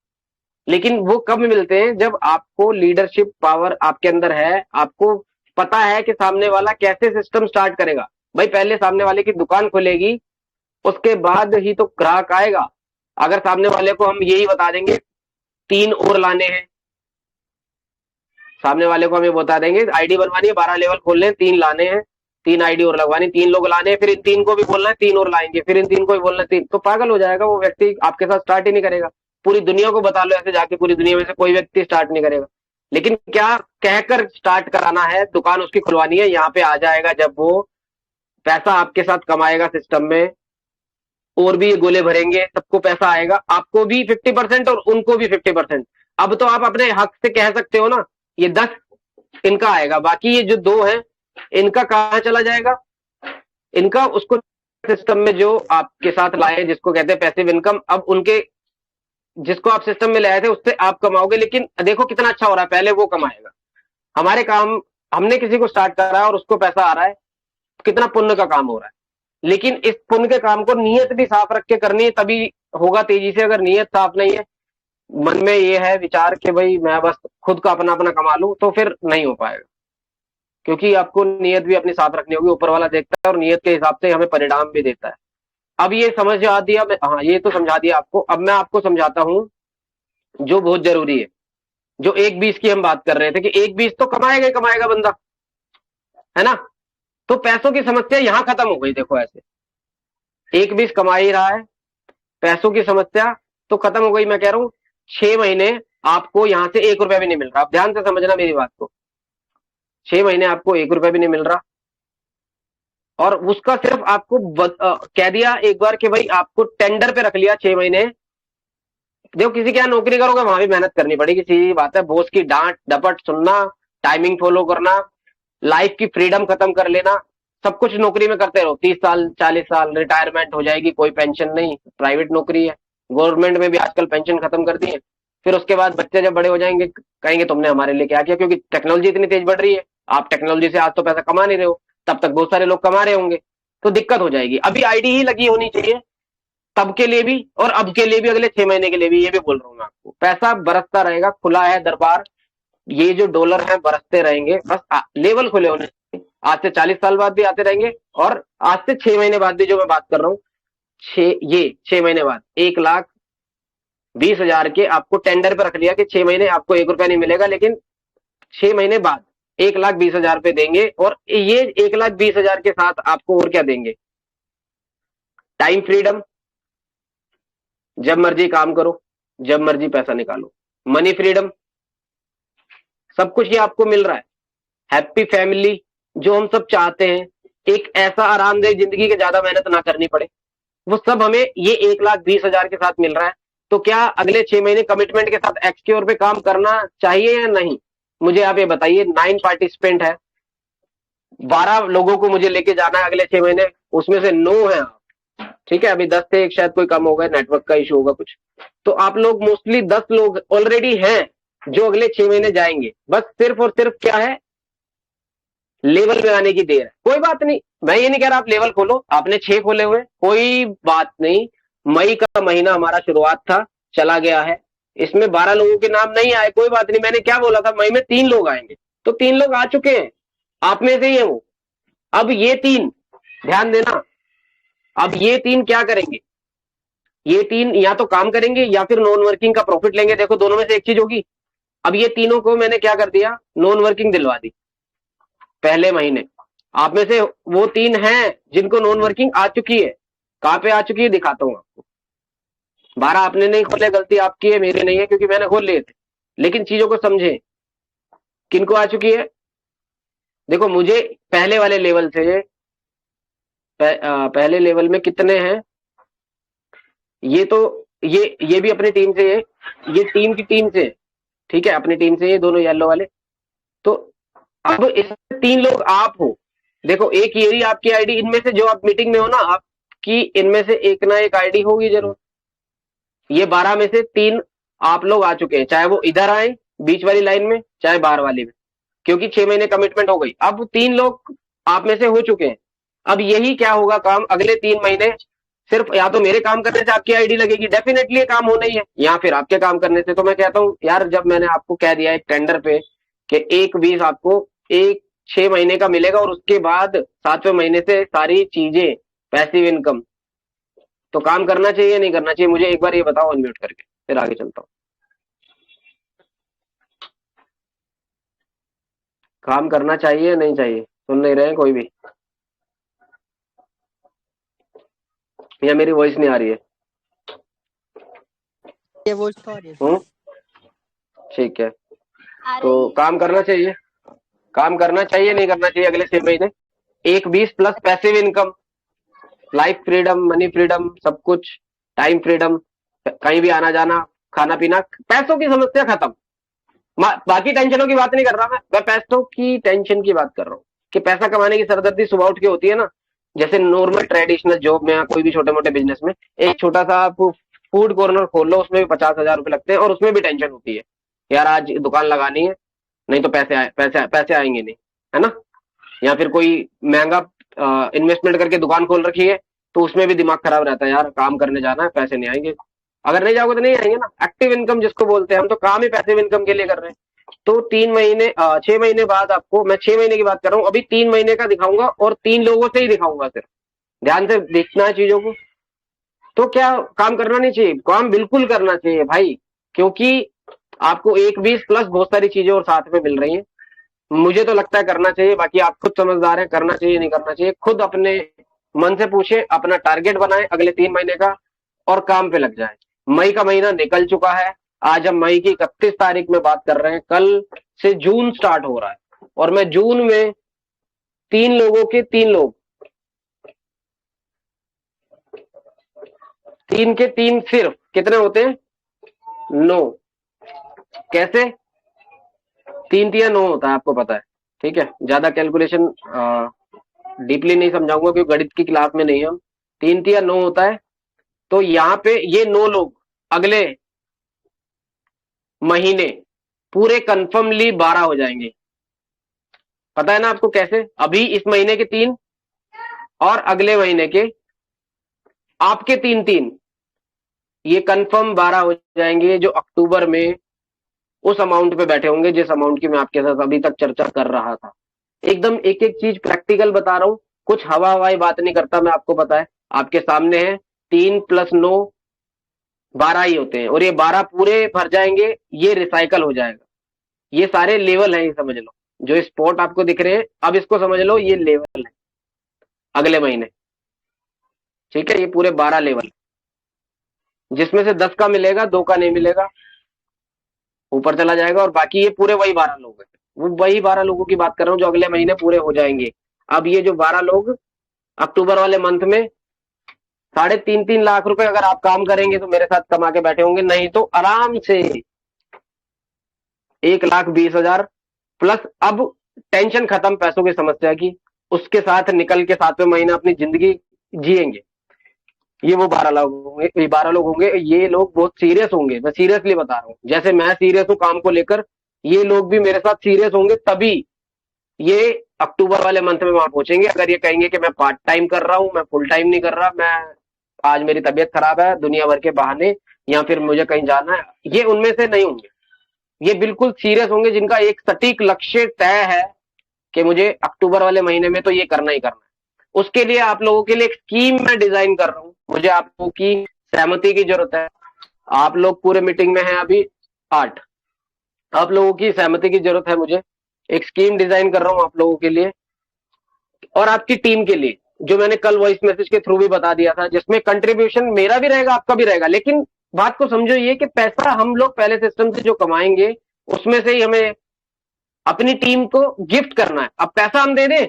लेकिन वो कब मिलते हैं? जब आपको लीडरशिप पावर आपके अंदर है, आपको पता है कि सामने वाला कैसे सिस्टम स्टार्ट करेगा। भाई पहले सामने वाले की दुकान खुलेगी, उसके बाद ही तो ग्राहक आएगा। अगर सामने वाले को हम यही बता देंगे 3 और लाने हैं, सामने वाले को हम ये बता देंगे आईडी बनवानी है, 12 लेवल खोलने हैं, 3 लाने हैं, 3 आईडी और लगवानी, 3 लोग लाने हैं, फिर इन 3 को भी बोलना है 3 और लाएंगे, फिर इन 3 को भी बोलना है 3, तो पागल हो जाएगा वो व्यक्ति, आपके साथ स्टार्ट ही नहीं करेगा। पूरी दुनिया को बता लो ऐसे जाके, पूरी दुनिया में से कोई व्यक्ति स्टार्ट नहीं करेगा। लेकिन क्या कहकर स्टार्ट कराना है, दुकान उसकी खुलवानी है, यहाँ पे आ जाएगा जब वो पैसा आपके साथ कमाएगा सिस्टम में, और भी ये गोले भरेंगे, सबको पैसा आएगा, आपको भी 50% और उनको भी 50%। अब तो आप अपने हक से कह सकते हो ना, ये 10 इनका आएगा, बाकी ये जो 2 है इनका कहाँ चला जाएगा, इनका उसको सिस्टम में जो आपके साथ लाए, जिसको कहते हैं पैसिव इनकम, अब उनके जिसको आप सिस्टम में लाए थे उससे आप कमाओगे। लेकिन देखो कितना अच्छा हो रहा है, पहले वो कमाएगा। हमारे काम, हमने किसी को स्टार्ट करा है और उसको पैसा आ रहा है, कितना पुण्य का काम हो रहा है। लेकिन इस पुण्य के काम को नियत भी साफ रख के करनी है, तभी होगा तेजी से। अगर नियत साफ नहीं है, मन में ये है विचार कि भाई मैं बस खुद का अपना अपना कमा लूं, तो फिर नहीं हो पाएगा। क्योंकि आपको नियत भी अपनी साफ रखनी होगी, ऊपर वाला देखता है और नियत के हिसाब से हमें परिणाम भी देता है। अब ये समझा दिया मैं, हाँ ये तो समझा दिया आपको। अब मैं आपको समझाता हूं जो बहुत जरूरी है, जो 1-20 की हम बात कर रहे थे कि 1-20 तो कमाएगा ही कमाएगा बंदा, है ना। तो पैसों की समस्या यहां खत्म हो गई। देखो ऐसे 1-20 कमा ही रहा है, पैसों की समस्या तो खत्म हो गई। मैं कह रहा हूं 6 महीने आपको यहां से 1 रुपया भी नहीं मिल रहा। आप ध्यान से समझना मेरी बात को, 6 महीने आपको 1 रुपया भी नहीं मिल रहा, और उसका सिर्फ आपको कह दिया एक बार कि भाई आपको टेंडर पे रख लिया 6 महीने। देखो किसी के यहाँ नौकरी करोगे वहां भी मेहनत करनी पड़ेगी, सीधी बात है। बॉस की डांट डपट सुनना, टाइमिंग फॉलो करना, लाइफ की फ्रीडम खत्म कर लेना, सब कुछ नौकरी में करते रहो। 30 साल 40 साल रिटायरमेंट हो जाएगी, कोई पेंशन नहीं, प्राइवेट नौकरी है। गवर्नमेंट में भी आजकल पेंशन खत्म कर दी है। फिर उसके बाद बच्चे जब बड़े हो जाएंगे कहेंगे तुमने हमारे लिए क्या किया, क्योंकि टेक्नोलॉजी इतनी तेज बढ़ रही है। आप टेक्नोलॉजी से आज तो पैसा कमा नहीं रहे हो, तब तक बहुत सारे लोग कमा रहे होंगे, तो दिक्कत हो जाएगी। अभी आईडी ही लगी होनी चाहिए, तब के लिए भी और अब के लिए भी, अगले 6 महीने के लिए भी। ये भी बोल रहा हूँ मैं आपको, पैसा बरसता रहेगा, खुला है दरबार। ये जो डॉलर है बरसते रहेंगे, बस लेवल खुले होने। आज से 40 साल बाद भी आते रहेंगे, और आज से 6 महीने बाद भी जो मैं बात कर रहा हूँ, 6 महीने बाद 1,20,000 के आपको टेंडर पे रख लिया कि 6 महीने आपको 1 रुपया नहीं मिलेगा, लेकिन 6 महीने बाद 1,20,000 पे देंगे। और ये 1,20,000 के साथ आपको और क्या देंगे, टाइम फ्रीडम, जब मर्जी काम करो, जब मर्जी पैसा निकालो, मनी फ्रीडम, सब कुछ ये आपको मिल रहा है। हैप्पी फैमिली जो हम सब चाहते हैं, एक ऐसा आरामदेह जिंदगी के ज्यादा मेहनत ना करनी पड़े, वो सब हमें ये 1,20,000 के साथ मिल रहा है। तो क्या अगले 6 महीने कमिटमेंट के साथ एक्सक्योर पे काम करना चाहिए या नहीं, मुझे आप ये बताइए। 9 पार्टिसिपेंट है, 12 लोगों को मुझे लेके जाना है अगले 6 महीने, उसमें से 9 है आप, ठीक है। अभी 10 थे, एक शायद कोई कम होगा, नेटवर्क का इशू होगा कुछ, तो आप लोग मोस्टली 10 लोग ऑलरेडी हैं जो अगले 6 महीने जाएंगे। बस सिर्फ और सिर्फ क्या है, लेवल में आने की देर है। कोई बात नहीं, मैं ये नहीं कह रहा आप लेवल खोलो, आपने 6 खोले हुए, कोई बात नहीं। मई का महीना हमारा शुरुआत था, चला गया है, इसमें 12 लोगों के नाम नहीं आए, कोई बात नहीं। मैंने क्या बोला था, मई में 3 लोग आएंगे, तो 3 लोग आ चुके हैं, आप में से ही है वो। अब ये 3 ध्यान देना, अब ये 3 क्या करेंगे, ये 3 या तो काम करेंगे या फिर नॉन वर्किंग का प्रॉफिट लेंगे। देखो दोनों में से एक चीज होगी। अब ये तीनों को मैंने क्या कर दिया, नॉन वर्किंग दिलवा दी पहले महीने। आप में से वो 3 हैं जिनको नॉन वर्किंग आ चुकी है। कहां पे आ चुकी है दिखाता हूं आपको। 12 आपने नहीं खोले, गलती आपकी है, मेरी नहीं है, क्योंकि मैंने खोल लिए थे। लेकिन चीजों को समझे, किनको आ चुकी है। देखो मुझे पहले वाले लेवल से पहले लेवल में कितने हैं, ये तो ये भी अपनी टीम से है, ये टीम की टीम से, ठीक है, अपनी टीम से, ये दोनों येलो वाले। तो अब इसमें 3 लोग आप हो। देखो एक ये रही आपकी आईडी, इनमें से जो आप मीटिंग में हो ना, आपकी इनमें से एक ना एक आईडी होगी जरूर। ये 12 में से 3 आप लोग आ चुके हैं, चाहे वो इधर आए बीच वाली लाइन में, चाहे बाहर वाली में, क्योंकि 6 महीने कमिटमेंट हो गई। अब 3 लोग आप में से हो चुके हैं। अब यही क्या होगा काम, अगले 3 महीने सिर्फ या तो मेरे काम करने से आपकी आईडी लगेगी, डेफिनेटली काम होना ही है, या फिर आपके काम करने से। तो मैं कहता हूं यार, जब मैंने आपको कह दिया एक टेंडर पे कि 1,20 आपको, एक 6 महीने का मिलेगा और उसके बाद 7वें महीने से सारी चीजें पैसिव इनकम। तो काम करना चाहिए नहीं करना चाहिए, मुझे एक बार ये बताओ अनम्यूट करके, फिर आगे चलता हूँ। काम करना चाहिए नहीं चाहिए? सुन नहीं रहे हैं कोई भी, या मेरी वॉइस नहीं आ रही है? ये वॉइस तो आ रही है। हम्म, ठीक है। तो काम करना चाहिए, काम करना चाहिए नहीं करना चाहिए अगले 6 महीने? 1-20 plus passive income, life freedom, money freedom, सब कुछ, टाइम फ्रीडम, कहीं भी आना जाना, खाना पीना, पैसों की समस्या खत्म। बाकी टेंशनों की बात नहीं कर रहा मैं पैसों की टेंशन की बात कर रहा हूँ कि पैसा कमाने की सरदर्दी सुबह उठ के होती है ना। जैसे नॉर्मल ट्रेडिशनल जॉब में या कोई भी छोटे मोटे बिजनेस में एक छोटा सा आप फूड कॉर्नर खोल लो, उसमें भी 50,000 रुपए लगते हैं और उसमें भी टेंशन होती है, यार आज दुकान लगानी है, नहीं तो पैसे आएंगे नहीं, है ना। या फिर कोई महंगा इन्वेस्टमेंट करके दुकान खोल रखी है, तो उसमें भी दिमाग खराब रहता है, यार काम करने जाना है, पैसे नहीं आएंगे। अगर नहीं जाओगे तो नहीं आएंगे ना। एक्टिव इनकम जिसको बोलते हैं, हम तो काम ही पैसिव इनकम के लिए कर रहे हैं। तो 3 महीने 6 महीने बाद आपको, मैं 6 महीने की बात कर रहा हूँ, अभी 3 महीने का दिखाऊंगा और 3 लोगों से ही दिखाऊंगा सिर्फ, ध्यान से देखना है चीजों को। तो क्या काम करना नहीं चाहिए? काम बिल्कुल करना चाहिए भाई, क्योंकि आपको 1-20 प्लस बहुत सारी चीजें और साथ में मिल रही हैं। मुझे तो लगता है करना चाहिए, बाकी आप खुद समझदार हैं, करना चाहिए नहीं करना चाहिए खुद अपने मन से पूछे, अपना टारगेट बनाए अगले 3 महीने का और काम पे लग जाए। मई का महीना निकल चुका है, आज हम मई की 31 तारीख में बात कर रहे हैं, कल से जून स्टार्ट हो रहा है और मैं जून में 3 के 3 सिर्फ कितने होते हैं? 9। कैसे? 3 3 9 होता है, आपको पता है, ठीक है। ज्यादा कैलकुलेशन डीपली नहीं समझाऊंगा क्योंकि गणित की क्लास में नहीं है हम। 3 3 9 होता है। तो यहाँ पे ये 9 लोग अगले महीने पूरे कंफर्मली 12 हो जाएंगे। पता है ना आपको कैसे? अभी इस महीने के 3 और अगले महीने के आपके 3 3, ये कंफर्म 12 हो जाएंगे, जो अक्टूबर में उस अमाउंट पे बैठे होंगे जिस अमाउंट की मैं आपके साथ अभी तक चर्चा कर रहा था। एकदम एक एक चीज प्रैक्टिकल बता रहा हूं, कुछ हवा हवाई बात नहीं करता मैं, आपको पता है, आपके सामने है। 3 + 9 12 ही होते हैं और ये 12 पूरे भर जाएंगे, ये रिसाइकल हो जाएगा। ये सारे लेवल हैं, ये समझ लो। जो स्पॉट आपको दिख रहे हैं, अब इसको समझ लो, ये लेवल है अगले महीने, ठीक है। ये पूरे 12 लेवल, जिसमें से 10 का मिलेगा, 2 का नहीं मिलेगा, ऊपर चला जाएगा। और बाकी ये पूरे वही 12 लोग हैं, वो वही 12 लोगों की बात कर रहा हूँ जो अगले महीने पूरे हो जाएंगे। अब ये जो 12 लोग अक्टूबर वाले मंथ में 3.5 लाख रुपए अगर आप काम करेंगे तो मेरे साथ कमा के बैठे होंगे, नहीं तो आराम से 1,20,000 प्लस। अब टेंशन खत्म पैसों की समस्या की, उसके साथ निकल के 7वें महीने अपनी जिंदगी जिएंगे। ये वो 12 लोग होंगे, ये 12 लोग होंगे, ये लोग बहुत सीरियस होंगे, मैं सीरियसली बता रहा हूँ। जैसे मैं सीरियस हूँ काम को लेकर, ये लोग भी मेरे साथ सीरियस होंगे, तभी ये अक्टूबर वाले मंथ में वहां पहुंचेंगे। अगर ये कहेंगे कि मैं पार्ट टाइम कर रहा हूं, मैं फुल टाइम नहीं कर रहा, मैं आज मेरी तबीयत खराब है, दुनिया भर के बहाने, या फिर मुझे कहीं जाना है, ये उनमें से नहीं होंगे। ये बिल्कुल सीरियस होंगे, जिनका एक सटीक लक्ष्य तय है कि मुझे अक्टूबर वाले महीने में तो ये करना ही करना है। उसके लिए आप लोगों के लिए एक स्कीम मैं डिजाइन कर रहा हूं, मुझे आप लोगों की सहमति की जरूरत है। आप लोग पूरे मीटिंग में हैं अभी 8, आप लोगों की सहमति की जरूरत है मुझे। एक स्कीम डिजाइन कर रहा हूं आप लोगों के लिए और आपकी टीम के लिए, जो मैंने कल वॉइस मैसेज के थ्रू भी बता दिया था, जिसमें कंट्रीब्यूशन मेरा भी रहेगा, आपका भी रहेगा। लेकिन बात को समझो ये कि पैसा हम लोग पहले सिस्टम से जो कमाएंगे, उसमें से ही हमें अपनी टीम को गिफ्ट करना है। अब पैसा हम दे दें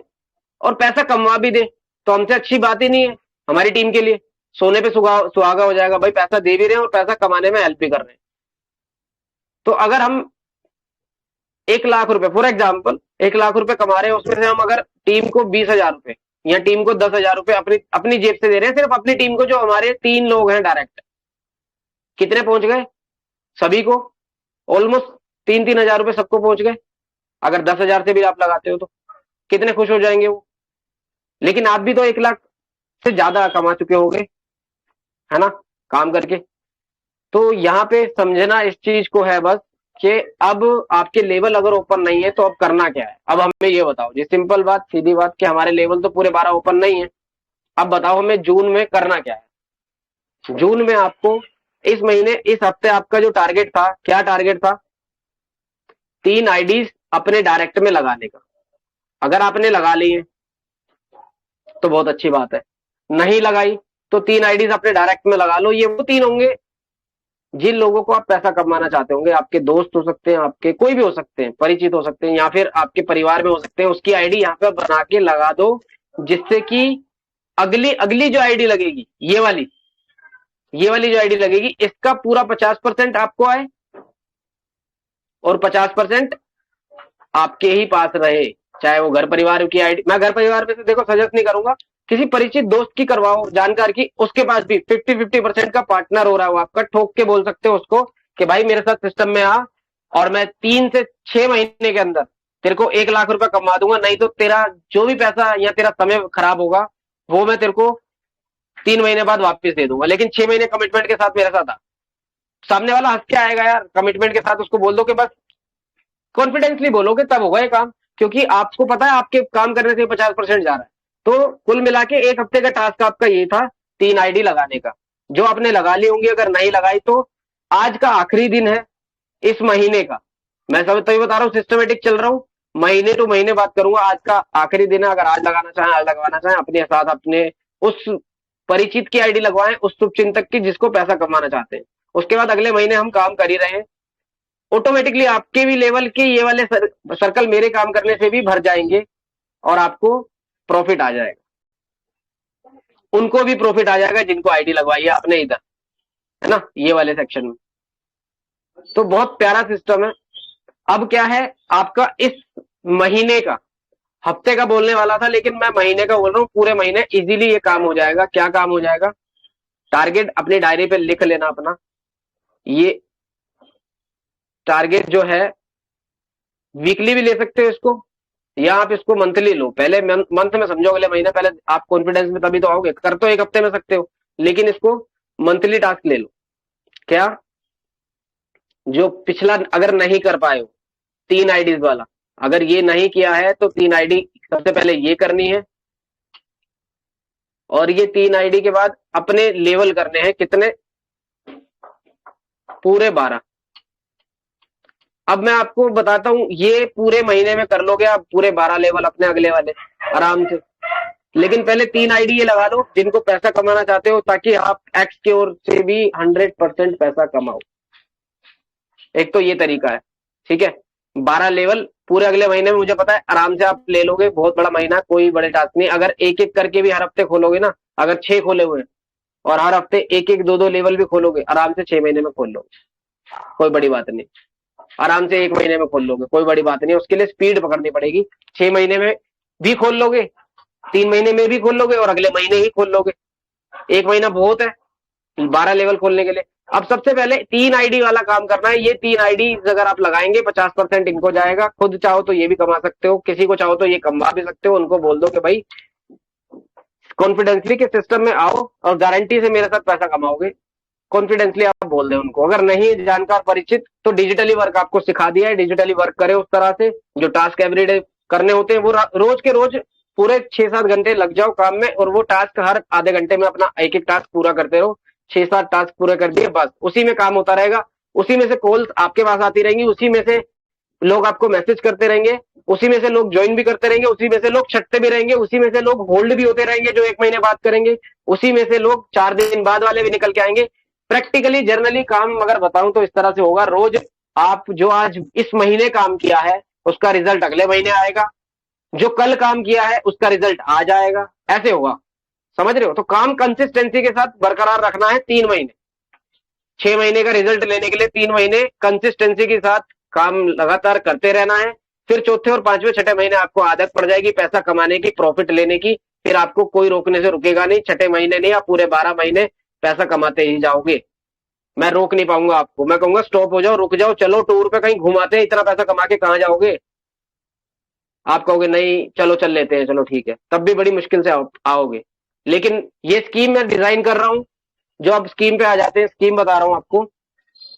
और पैसा कमा भी दे तो हमसे अच्छी बात ही नहीं है। हमारी टीम के लिए सोने पे सुहागा हो जाएगा, भाई पैसा दे भी रहे हैं और पैसा कमाने में हेल्प भी कर रहे हैं। तो अगर हम 1 लाख रुपए, फॉर एग्जाम्पल 1 लाख रुपए कमा रहे हैं, उसमें से हम अगर टीम को 20,000 रुपए या टीम को 10,000 रुपए अपनी अपनी जेब से दे रहे हैं, सिर्फ अपनी टीम को, जो हमारे 3 लोग हैं डायरेक्ट, कितने पहुंच गए? सभी को ऑलमोस्ट 3-3 हजार रुपए सबको पहुंच गए। अगर 10,000 से भी आप लगाते हो तो कितने खुश हो जाएंगे वो। लेकिन आप भी तो 1 लाख से ज्यादा कमा चुके होंगे, है ना, काम करके। तो यहाँ पे समझना इस चीज को है बस कि अब आपके लेवल अगर ओपन नहीं है तो अब करना क्या है। अब हमें ये बताओ जी, सिंपल बात सीधी बात, कि हमारे लेवल तो पूरे 12 ओपन नहीं है। अब बताओ हमें जून में करना क्या है। जून में आपको इस महीने, इस हफ्ते आपका जो टारगेट था, क्या टारगेट था, 3 आईडीज अपने डायरेक्ट में लगाने का। अगर आपने लगा ली है तो बहुत अच्छी बात है, नहीं लगाई तो 3 आईडीज अपने डायरेक्ट में लगा लो। ये वो 3 होंगे जिन लोगों को आप पैसा कमाना चाहते होंगे। आपके दोस्त हो सकते हैं, आपके कोई भी हो सकते हैं, परिचित हो सकते हैं, या फिर आपके परिवार में हो सकते हैं। उसकी आईडी यहाँ पे बना के लगा दो, जिससे कि अगली अगली जो आईडी लगेगी, ये वाली जो आईडी लगेगी, इसका पूरा 50% आपको आए और 50% आपके ही पास रहे। चाहे वो घर परिवार की आईडी, मैं घर परिवार में से देखो सजेस्ट नहीं करूंगा, किसी परिचित दोस्त की करवाओ, जानकार की, उसके पास भी 50-50% का पार्टनर हो रहा है वो आपका। ठोक के बोल सकते हो उसको कि भाई मेरे साथ सिस्टम में आ, और मैं 3 से 6 महीने के अंदर तेरे को 1 लाख रुपए कमा दूंगा। नहीं तो तेरा जो भी पैसा या तेरा समय खराब होगा वो मैं तेरे को 3 महीने बाद वापस दे दूंगा, लेकिन 6 महीने कमिटमेंट के साथ मेरे साथ आ। सामने वाला हंस के आएगा यार, कमिटमेंट के साथ उसको बोल दो कि बस, कॉन्फिडेंसली बोलोगे तब होगा ये काम, क्योंकि आपको पता है आपके काम करने से 50% जा रहा है। तो कुल मिला के 1 हफ्ते का टास्क आपका ये था, 3 आईडी लगाने का। जो आपने लगा ली होंगी, अगर नहीं लगाई तो आज का आखिरी दिन है इस महीने का। मैं सब तभी बता रहा हूँ, सिस्टमेटिक चल रहा हूँ, महीने टू महीने बात करूंगा। आज का आखिरी दिन है, अगर आज लगाना चाहें आज लगवाना चाहें, अपने साथ अपने उस परिचित की आईडी लगवाएं, उस शुभचिंतक की जिसको पैसा कमाना चाहते हैं। उसके बाद अगले महीने हम काम कर ही रहे हैं, ऑटोमेटिकली आपके भी लेवल के ये वाले सर्कल मेरे काम करने से भी भर जाएंगे और आपको प्रॉफिट आ जाएगा। उनको भी प्रॉफिट आ जाएगा जिनको आईडी लगवाई है आपने इधर, है ना, ये वाले सेक्शन में। तो बहुत प्यारा सिस्टम है। अब क्या है आपका इस महीने का, हफ्ते का बोलने वाला था लेकिन मैं महीने का बोल रहा हूँ, पूरे महीने इजीली ये काम हो जाएगा। क्या काम हो जाएगा, टारगेट अपनी डायरी पे लिख लेना अपना। ये टारगेट जो है वीकली भी ले सकते हो इसको, या आप इसको मंथली लो। पहले मंथ में समझो, अगले महीने, पहले आप कॉन्फिडेंस में तभी तो आओगे। कर तो 1 हफ्ते में सकते हो, लेकिन इसको मंथली टास्क ले लो। क्या, जो पिछला अगर नहीं कर पाए हो 3 आईडीज वाला, अगर ये नहीं किया है तो 3 आईडी सबसे पहले ये करनी है, और ये 3 आईडी के बाद अपने लेवल करने हैं कितने, पूरे 12। अब मैं आपको बताता हूं, ये पूरे महीने में कर लोगे आप पूरे 12 लेवल अपने अगले वाले आराम से। लेकिन पहले 3 आईडी ये लगा लो जिनको पैसा कमाना चाहते हो, ताकि आप एक्स की ओर से भी 100% पैसा कमाओ। एक तो ये तरीका है, ठीक है। 12 लेवल पूरे अगले महीने में मुझे पता है आराम से आप ले लोगे। बहुत बड़ा महीना, कोई बड़े टास्क नहीं। अगर एक एक करके भी हर हफ्ते खोलोगे ना, अगर 6 खोले हुए हैं और हर हफ्ते एक एक दो दो लेवल भी खोलोगे, आराम से 6 महीने में खोल लोगे, कोई बड़ी बात नहीं। आराम से 1 महीने में खोल लोगे, कोई बड़ी बात नहीं। उसके लिए स्पीड पकड़नी पड़ेगी। 6 महीने में भी खोल लोगे, 3 महीने में भी खोल लोगे, और अगले महीने ही खोल लोगे। 1 महीना बहुत है 12 लेवल खोलने के लिए। अब सबसे पहले 3 आईडी वाला काम करना है। ये 3 आईडी अगर आप लगाएंगे 50% इनको जाएगा। खुद चाहो तो ये भी कमा सकते हो, किसी को चाहो तो ये कमा भी सकते हो। उनको बोल दो कि भाई कॉन्फिडेंसली के सिस्टम में आओ और गारंटी से मेरे साथ पैसा कमाओगे। कॉन्फिडेंसली आप बोल दें उनको। अगर नहीं जानकार परिचित तो डिजिटली वर्क आपको सिखा दिया है, डिजिटली वर्क करे उस तरह से। जो टास्क एवरीडे करने होते हैं वो रोज के रोज पूरे 6-7 घंटे लग जाओ काम में, और वो टास्क हर आधे घंटे में अपना एक एक टास्क पूरा करते रहो। 6-7 टास्क पूरे कर दिए, बस उसी में काम होता रहेगा। उसी में से कॉल्स आपके पास आती रहेंगी, उसी में से लोग आपको मैसेज करते रहेंगे, उसी में से लोग ज्वाइन भी करते रहेंगे, उसी में से लोग छटते भी रहेंगे, उसी में से लोग होल्ड भी होते रहेंगे जो 1 महीने बाद करेंगे, उसी में से लोग 4 दिन बाद वाले भी निकल के आएंगे। प्रैक्टिकली जर्नली काम अगर बताऊं तो इस तरह से होगा। रोज आप जो आज इस महीने काम किया है उसका रिजल्ट अगले महीने आएगा, जो कल काम किया है उसका रिजल्ट आ जाएगा, ऐसे होगा। समझ रहे हो? तो काम कंसिस्टेंसी के साथ बरकरार रखना है 3 महीने। 6 महीने का रिजल्ट लेने के लिए 3 महीने कंसिस्टेंसी के साथ काम लगातार करते रहना है। फिर चौथे और पांचवें छठे महीने आपको आदत पड़ जाएगी पैसा कमाने की, प्रॉफिट लेने की। फिर आपको कोई रोकने से रुकेगा नहीं। छठे महीने नहीं, आप पूरे 12 महीने पैसा कमाते ही जाओगे। मैं रोक नहीं पाऊंगा आपको। मैं कहूंगा स्टॉप हो जाओ, रुक जाओ, चलो टूर पे कहीं घुमाते हैं, इतना पैसा कमा के कहां जाओगे। आप कहोगे नहीं चलो चल लेते हैं, चलो ठीक है, तब भी बड़ी मुश्किल से आओगे। लेकिन ये स्कीम मैं डिजाइन कर रहा हूं। जो अब स्कीम पे आ जाते हैं, स्कीम बता रहा हूं आपको।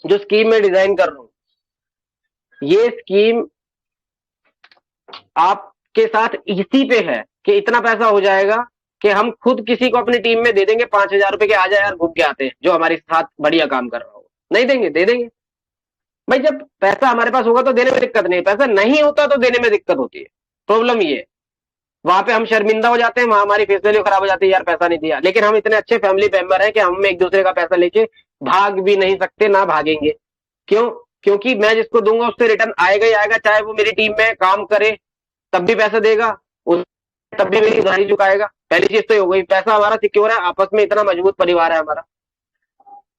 जो स्कीम में डिजाइन कर रहा हूं, ये स्कीम आपके साथ इसी पे है कि इतना पैसा हो जाएगा कि हम खुद किसी को अपनी टीम में दे देंगे, 5,000 रुपए के, आ जाए यार घूम के आते हैं, जो हमारे साथ बढ़िया काम कर रहा हो। नहीं देंगे? दे देंगे भाई। जब पैसा हमारे पास होगा तो देने में दिक्कत नहीं है, पैसा नहीं होता तो देने में दिक्कत होती है। प्रॉब्लम ये है, वहां पे हम शर्मिंदा हो जाते हैं, वहां हमारी फेस वैल्यू खराब हो जाती है, यार पैसा नहीं दिया। लेकिन हम इतने अच्छे फैमिली मेंबर हैं कि हम एक दूसरे का पैसा लेके भाग भी नहीं सकते, ना भागेंगे। क्यों? क्योंकि मैं जिसको दूंगा उससे रिटर्न आएगा ही आएगा, चाहे वो मेरी टीम में काम करे तब भी पैसा देगा, उस तब भी मेरी उधारी चुकाएगा। पहली चीज तो ये हो गई, पैसा हमारा सिक्योर है, आपस में इतना मजबूत परिवार है हमारा।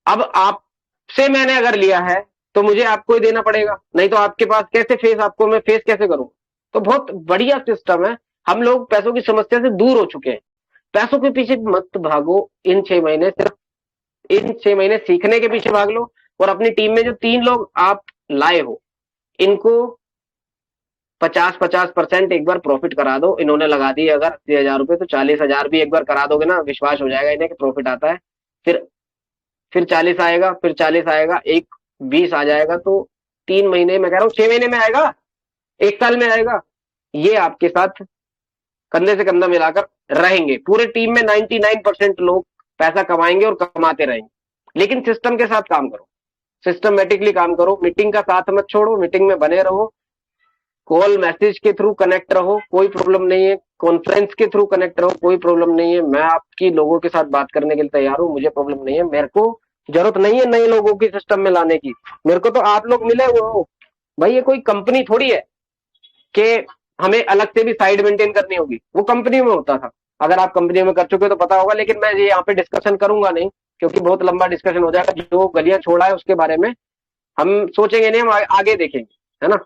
अब आपसे मैंने अगर लिया है तो मुझे आपको ही देना पड़ेगा, नहीं तो आपके पास कैसे फेस, आपको मैं फेस कैसे करूं? तो बहुत बढ़िया सिस्टम है। हम लोग पैसों की समस्या से दूर हो चुके हैं। पैसों के पीछे मत भागो। इन 6 महीने, सिर्फ इन 6 महीने सीखने के पीछे भाग लो, और अपनी टीम में जो 3 लोग आप लाए हो इनको 50-50% एक बार प्रॉफिट करा दो। इन्होंने लगा दिए अगर 80,000 रुपए, तो 40,000 भी एक बार करा दोगे ना, विश्वास हो जाएगा इन्हें कि प्रॉफिट आता है। फिर 40 आएगा, फिर 40 आएगा, एक 20 आ जाएगा, तो 3 महीने, मैं कह रहा हूँ 6 महीने में आएगा, 1 साल में आएगा। ये आपके साथ कंधे से कंधा मिलाकर रहेंगे। पूरे टीम में 99% लोग पैसा कमाएंगे और कमाते रहेंगे। लेकिन सिस्टम के साथ काम करो, सिस्टमेटिकली काम करो, मीटिंग का साथ मत छोड़ो, मीटिंग में बने रहो, कॉल मैसेज के थ्रू कनेक्ट रहो, कोई प्रॉब्लम नहीं है, कॉन्फ्रेंस के थ्रू कनेक्ट रहो, कोई प्रॉब्लम नहीं है। मैं आपकी लोगों के साथ बात करने के लिए तैयार हूं, मुझे प्रॉब्लम नहीं है। मेरे को जरूरत नहीं है नए लोगों की सिस्टम में लाने की, मेरे को तो आप लोग मिले हुए हो भाई। ये कोई कंपनी थोड़ी है कि हमें अलग से भी साइड मेंटेन करनी होगी, वो कंपनी में होता था। अगर आप कंपनी में कर चुके हो तो पता होगा, लेकिन मैं ये यहाँ पे डिस्कशन करूंगा नहीं, क्योंकि बहुत लंबा डिस्कशन हो जाएगा। जो गलियां छोड़ा है उसके बारे में हम सोचेंगे नहीं, हम आगे देखेंगे, है ना।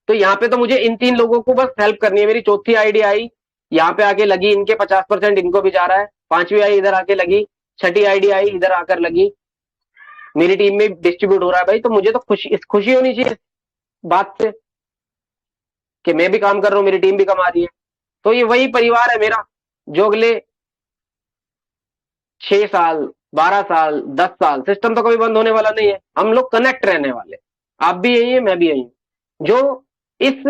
तो यहाँ पे तो मुझे इन 3 लोगों को बस हेल्प करनी है। मेरी चौथी आईडी आई, यहाँ पे आके लगी, इनके 50% इनको भी जा रहा है। 5वीं आई इधर आके लगी, 6ठी आईडी आई इधर आकर लगी, मेरी टीम में डिस्ट्रीब्यूट हो रहा है भाई। तो मुझे तो खुशी होनी चाहिए इस बात से कि मैं भी काम कर रहा हूँ, मेरी टीम भी कमा रही है। तो ये वही परिवार है मेरा, जो अगले 6 साल, 12 साल, 10 साल, सिस्टम तो कभी बंद होने वाला नहीं है। हम लोग कनेक्ट रहने वाले, आप भी यही है, मैं भी यही हूं। जो इस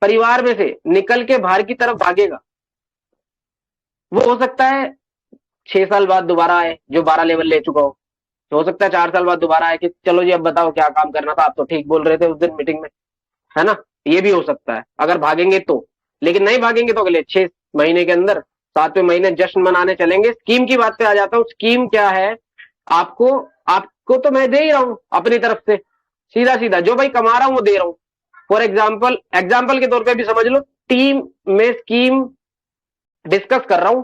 परिवार में से निकल के बाहर की तरफ भागेगा, वो हो सकता है 6 साल बाद दोबारा आए, जो 12 लेवल ले चुका हो सकता है 4 साल बाद दोबारा आए कि चलो जी अब बताओ क्या काम करना था, आप तो ठीक बोल रहे थे उस दिन मीटिंग में, है ना। ये भी हो सकता है अगर भागेंगे तो। लेकिन नहीं भागेंगे तो अगले 6 महीने के अंदर 7वें महीने जश्न मनाने चलेंगे। स्कीम की बात पे आ जाता हूँ। स्कीम क्या है? आपको आपको तो मैं दे ही रहा हूं अपनी तरफ से, सीधा सीधा जो भाई कमा रहा हूं वो दे रहा हूं। फॉर एग्जाम्पल के तौर पे भी समझ लो, टीम में स्कीम डिस्कस कर रहा हूं,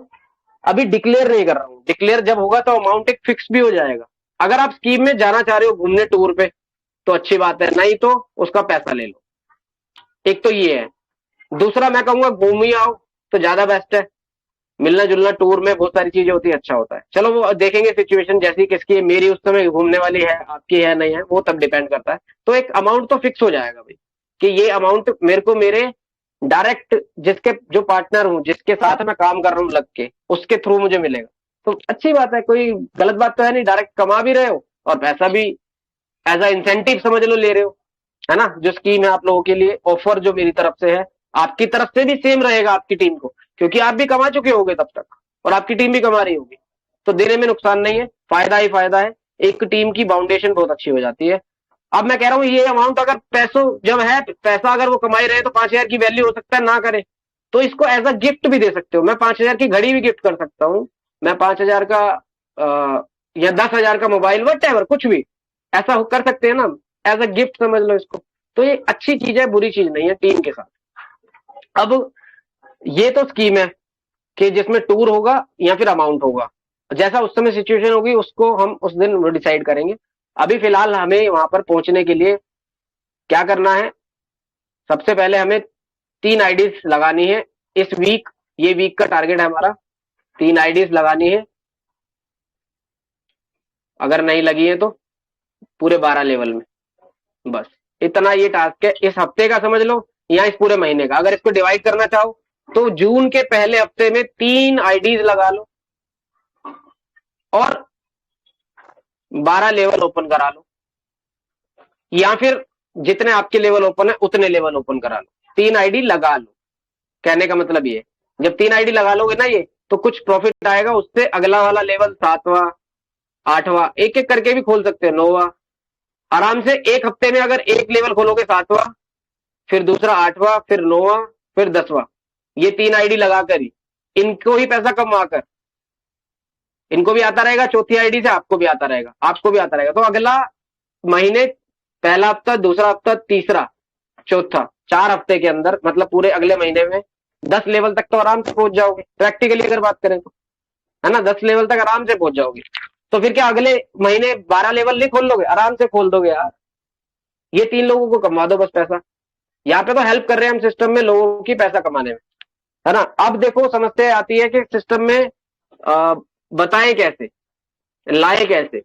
अभी डिक्लेयर नहीं कर रहा हूं। डिक्लेयर जब होगा तो अमाउंट एक फिक्स भी हो जाएगा। अगर आप स्कीम में जाना चाह रहे हो घूमने टूर पे तो अच्छी बात है, नहीं तो उसका पैसा ले लो। एक तो ये है। दूसरा मैं कहूंगा घूम ही आओ तो ज्यादा बेस्ट है। मिलना जुलना टूर में बहुत सारी चीजें होती है, अच्छा होता है। चलो वो देखेंगे सिचुएशन जैसी किसकी है, मेरी उस समय घूमने वाली है, आपकी है नहीं है, वो तब डिपेंड करता है। तो एक अमाउंट तो फिक्स हो जाएगा भाई कि ये अमाउंट मेरे को मेरे डायरेक्ट जिसके जो पार्टनर हूं, जिसके साथ मैं काम कर रहा हूं लग के, उसके थ्रू मुझे मिलेगा। तो अच्छी बात है, कोई गलत बात तो है नहीं। डायरेक्ट कमा भी रहे हो और पैसा भी एज अ इंसेंटिव समझ लो ले रहे हो, है ना। जो स्कीम है आप लोगों के लिए, ऑफर जो मेरी तरफ से है, आपकी तरफ से भी सेम रहेगा आपकी टीम को, क्योंकि आप भी कमा चुके होगे तब तक और आपकी टीम भी कमा रही होगी। तो देने में नुकसान नहीं है, फायदा ही फायदा है। एक टीम की बाउंडेशन बहुत अच्छी हो जाती है। अब मैं कह रहा हूं ये अमाउंट अगर पैसों जब है, पैसा अगर वो कमाई रहे तो 5,000 की वैल्यू हो सकता है ना करे, तो इसको एज अ गिफ्ट भी दे सकते हो। मैं 5,000 की घड़ी भी गिफ्ट कर सकता हूँ, मैं 5,000 का या 10,000 का मोबाइल, वट एवर, कुछ भी ऐसा कर सकते हैं ना, एज अ गिफ्ट समझ लो इसको। तो ये अच्छी चीज है, बुरी चीज नहीं है टीम के साथ। अब ये तो स्कीम है कि जिसमें टूर होगा या फिर अमाउंट होगा, जैसा उस समय सिचुएशन होगी उसको हम उस दिन डिसाइड करेंगे। अभी फिलहाल हमें वहां पर पहुंचने के लिए क्या करना है? सबसे पहले हमें 3 आईडीज लगानी है इस वीक। ये वीक का टारगेट है हमारा, 3 आईडीज लगानी है। अगर नहीं लगी है तो पूरे 12 लेवल में, बस इतना ये टास्क है इस हफ्ते का समझ लो, या इस पूरे महीने का। अगर इसको डिवाइड करना चाहो तो जून के पहले हफ्ते में 3 आईडीज लगा लो और 12 लेवल ओपन करा लो, या फिर जितने आपके लेवल ओपन है उतने लेवल ओपन करा लो, 3 आईडी लगा लो। कहने का मतलब ये, जब 3 आईडी लगा लोगे ना ये, तो कुछ प्रॉफिट आएगा, उससे अगला वाला लेवल 7वां 8वां एक एक करके भी खोल सकते हो, 9वां आराम से। एक हफ्ते में अगर एक लेवल खोलोगे 7वां, फिर दूसरा 8वां, फिर 9वां, फिर 10वां, ये 3 आईडी लगाकर ही, इनको ही पैसा कमा कर, इनको भी आता रहेगा, चौथी आईडी से आपको भी आता रहेगा, आपको भी आता रहेगा। तो अगला महीने, पहला हफ्ता, दूसरा हफ्ता, तीसरा, चौथा, 4 हफ्ते के अंदर, मतलब पूरे अगले महीने में 10 लेवल तक तो आराम से पहुंच जाओगे, प्रैक्टिकली अगर बात करें तो, है ना। 10 लेवल तक आराम से पहुंच जाओगे। तो फिर क्या अगले महीने 12 लेवल नहीं खोल लोगे? आराम से खोल दोगे यार। ये 3 लोगों को कमा दो बस पैसा। यहाँ पे तो हेल्प कर रहे हैं हम सिस्टम में लोगों की पैसा कमाने में, है ना। अब देखो समस्या आती है कि सिस्टम में बताएं कैसे, लाए कैसे,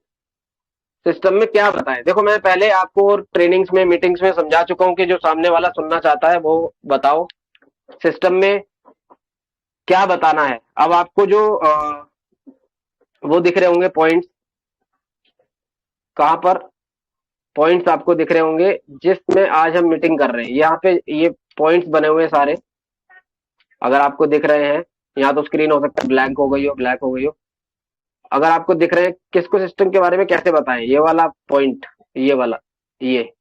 सिस्टम में क्या बताएं। देखो मैं पहले आपको ट्रेनिंग्स में, मीटिंग्स में समझा चुका हूं कि जो सामने वाला सुनना चाहता है वो बताओ सिस्टम में क्या बताना है। अब आपको जो वो दिख रहे होंगे पॉइंट्स, कहां पर पॉइंट्स आपको दिख रहे होंगे जिसमें आज हम मीटिंग कर रहे हैं, यहाँ पे ये पॉइंट्स बने हुए हैं सारे, अगर आपको दिख रहे हैं। यहाँ तो स्क्रीन हो सकता है ब्लैंक हो गई हो, ब्लैक हो गई हो। अगर आपको दिख रहे हैं किसको सिस्टम के बारे में कैसे बताएं, ये वाला पॉइंट, ये वाला, ये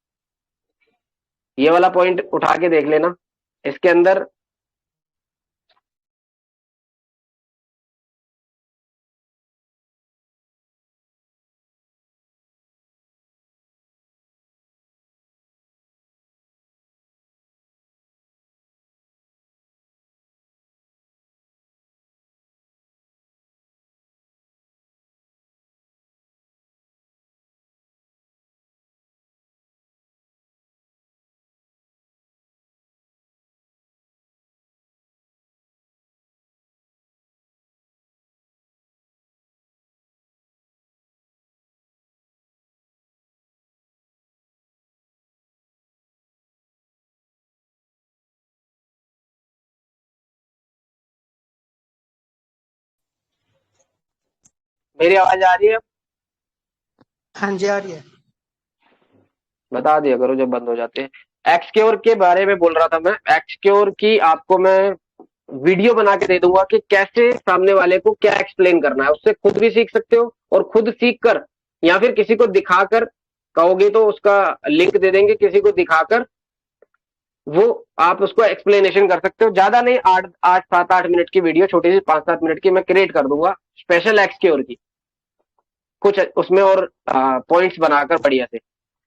वाला पॉइंट उठा के देख लेना। इसके अंदर मेरी आवाज आ रही है? हाँ जी, आ रही है। बता दिया करो जब बंद हो जाते हैं। एक्सक्योर के बारे में बोल रहा था मैं। एक्सक्योर की आपको मैं वीडियो बना के दे दूंगा कि कैसे सामने वाले को क्या एक्सप्लेन करना है, उससे खुद भी सीख सकते हो, और खुद सीख कर या फिर किसी को दिखाकर कहोगे तो उसका लिंक दे देंगे, किसी को दिखाकर वो आप उसको एक्सप्लेनेशन कर सकते हो। ज्यादा नहीं, 8 7 8 मिनट की वीडियो, छोटी सी 5 7 मिनट की मैं क्रिएट कर दूंगा स्पेशल एक्सक्योर की, कुछ उसमें और पॉइंट्स बनाकर बढ़िया से।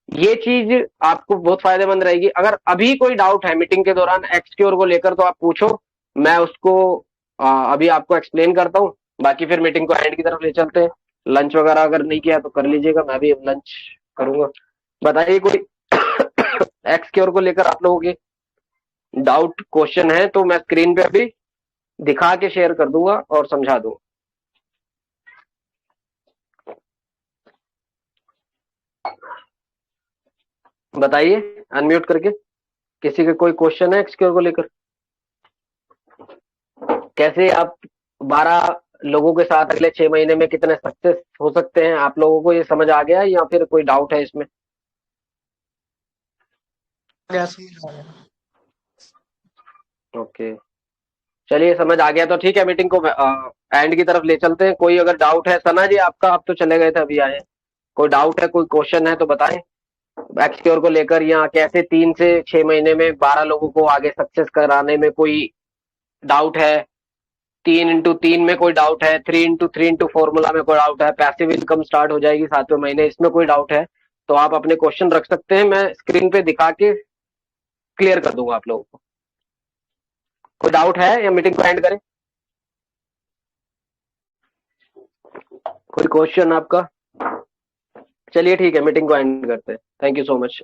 ये चीज आपको बहुत फायदेमंद रहेगी। अगर अभी कोई डाउट है मीटिंग के दौरान एक्सक्योर को लेकर तो आप पूछो, मैं उसको अभी आपको एक्सप्लेन करता हूँ। बाकी फिर मीटिंग को एंड की तरफ ले चलते हैं। लंच वगैरह अगर नहीं किया तो कर लीजिएगा, मैं भी लंच करूंगा। बताइए कोई एक्सक्योर को लेकर आप लोगों के डाउट क्वेश्चन है तो मैं स्क्रीन पे अभी दिखा के शेयर कर दूंगा और समझा दूंगा। बताइए अनम्यूट करके, किसी का कोई क्वेश्चन है एक्सक्योर को लेकर? कैसे आप 12 लोगों के साथ अगले 6 महीने में कितने सक्सेस हो सकते हैं, आप लोगों को ये समझ आ गया या फिर कोई डाउट है इसमें? ऐसे ही आ रहा है। ओके, चलिए समझ आ गया तो ठीक है, मीटिंग को एंड की तरफ ले चलते हैं। कोई अगर डाउट है, सना जी आपका, आप तो चले गए थे अभी आए हैं। कोई डाउट है, कोई क्वेश्चन है तो बताएं एक्सक्योर को लेकर, या कैसे 3 से 6 महीने में 12 लोगों को आगे सक्सेस कराने में कोई डाउट है, 3x3 में कोई डाउट है, 3x3 फॉर्मूला में कोई डाउट है, पैसिव इनकम स्टार्ट हो जाएगी 7वें महीने, इसमें कोई डाउट है तो आप अपने क्वेश्चन रख सकते हैं, मैं स्क्रीन पे दिखा के क्लियर कर दूंगा आप लोगों को। कोई डाउट है या मीटिंग को एंड करें? कोई क्वेश्चन आपका? चलिए ठीक है, मीटिंग को एंड करते हैं। Thank you so much.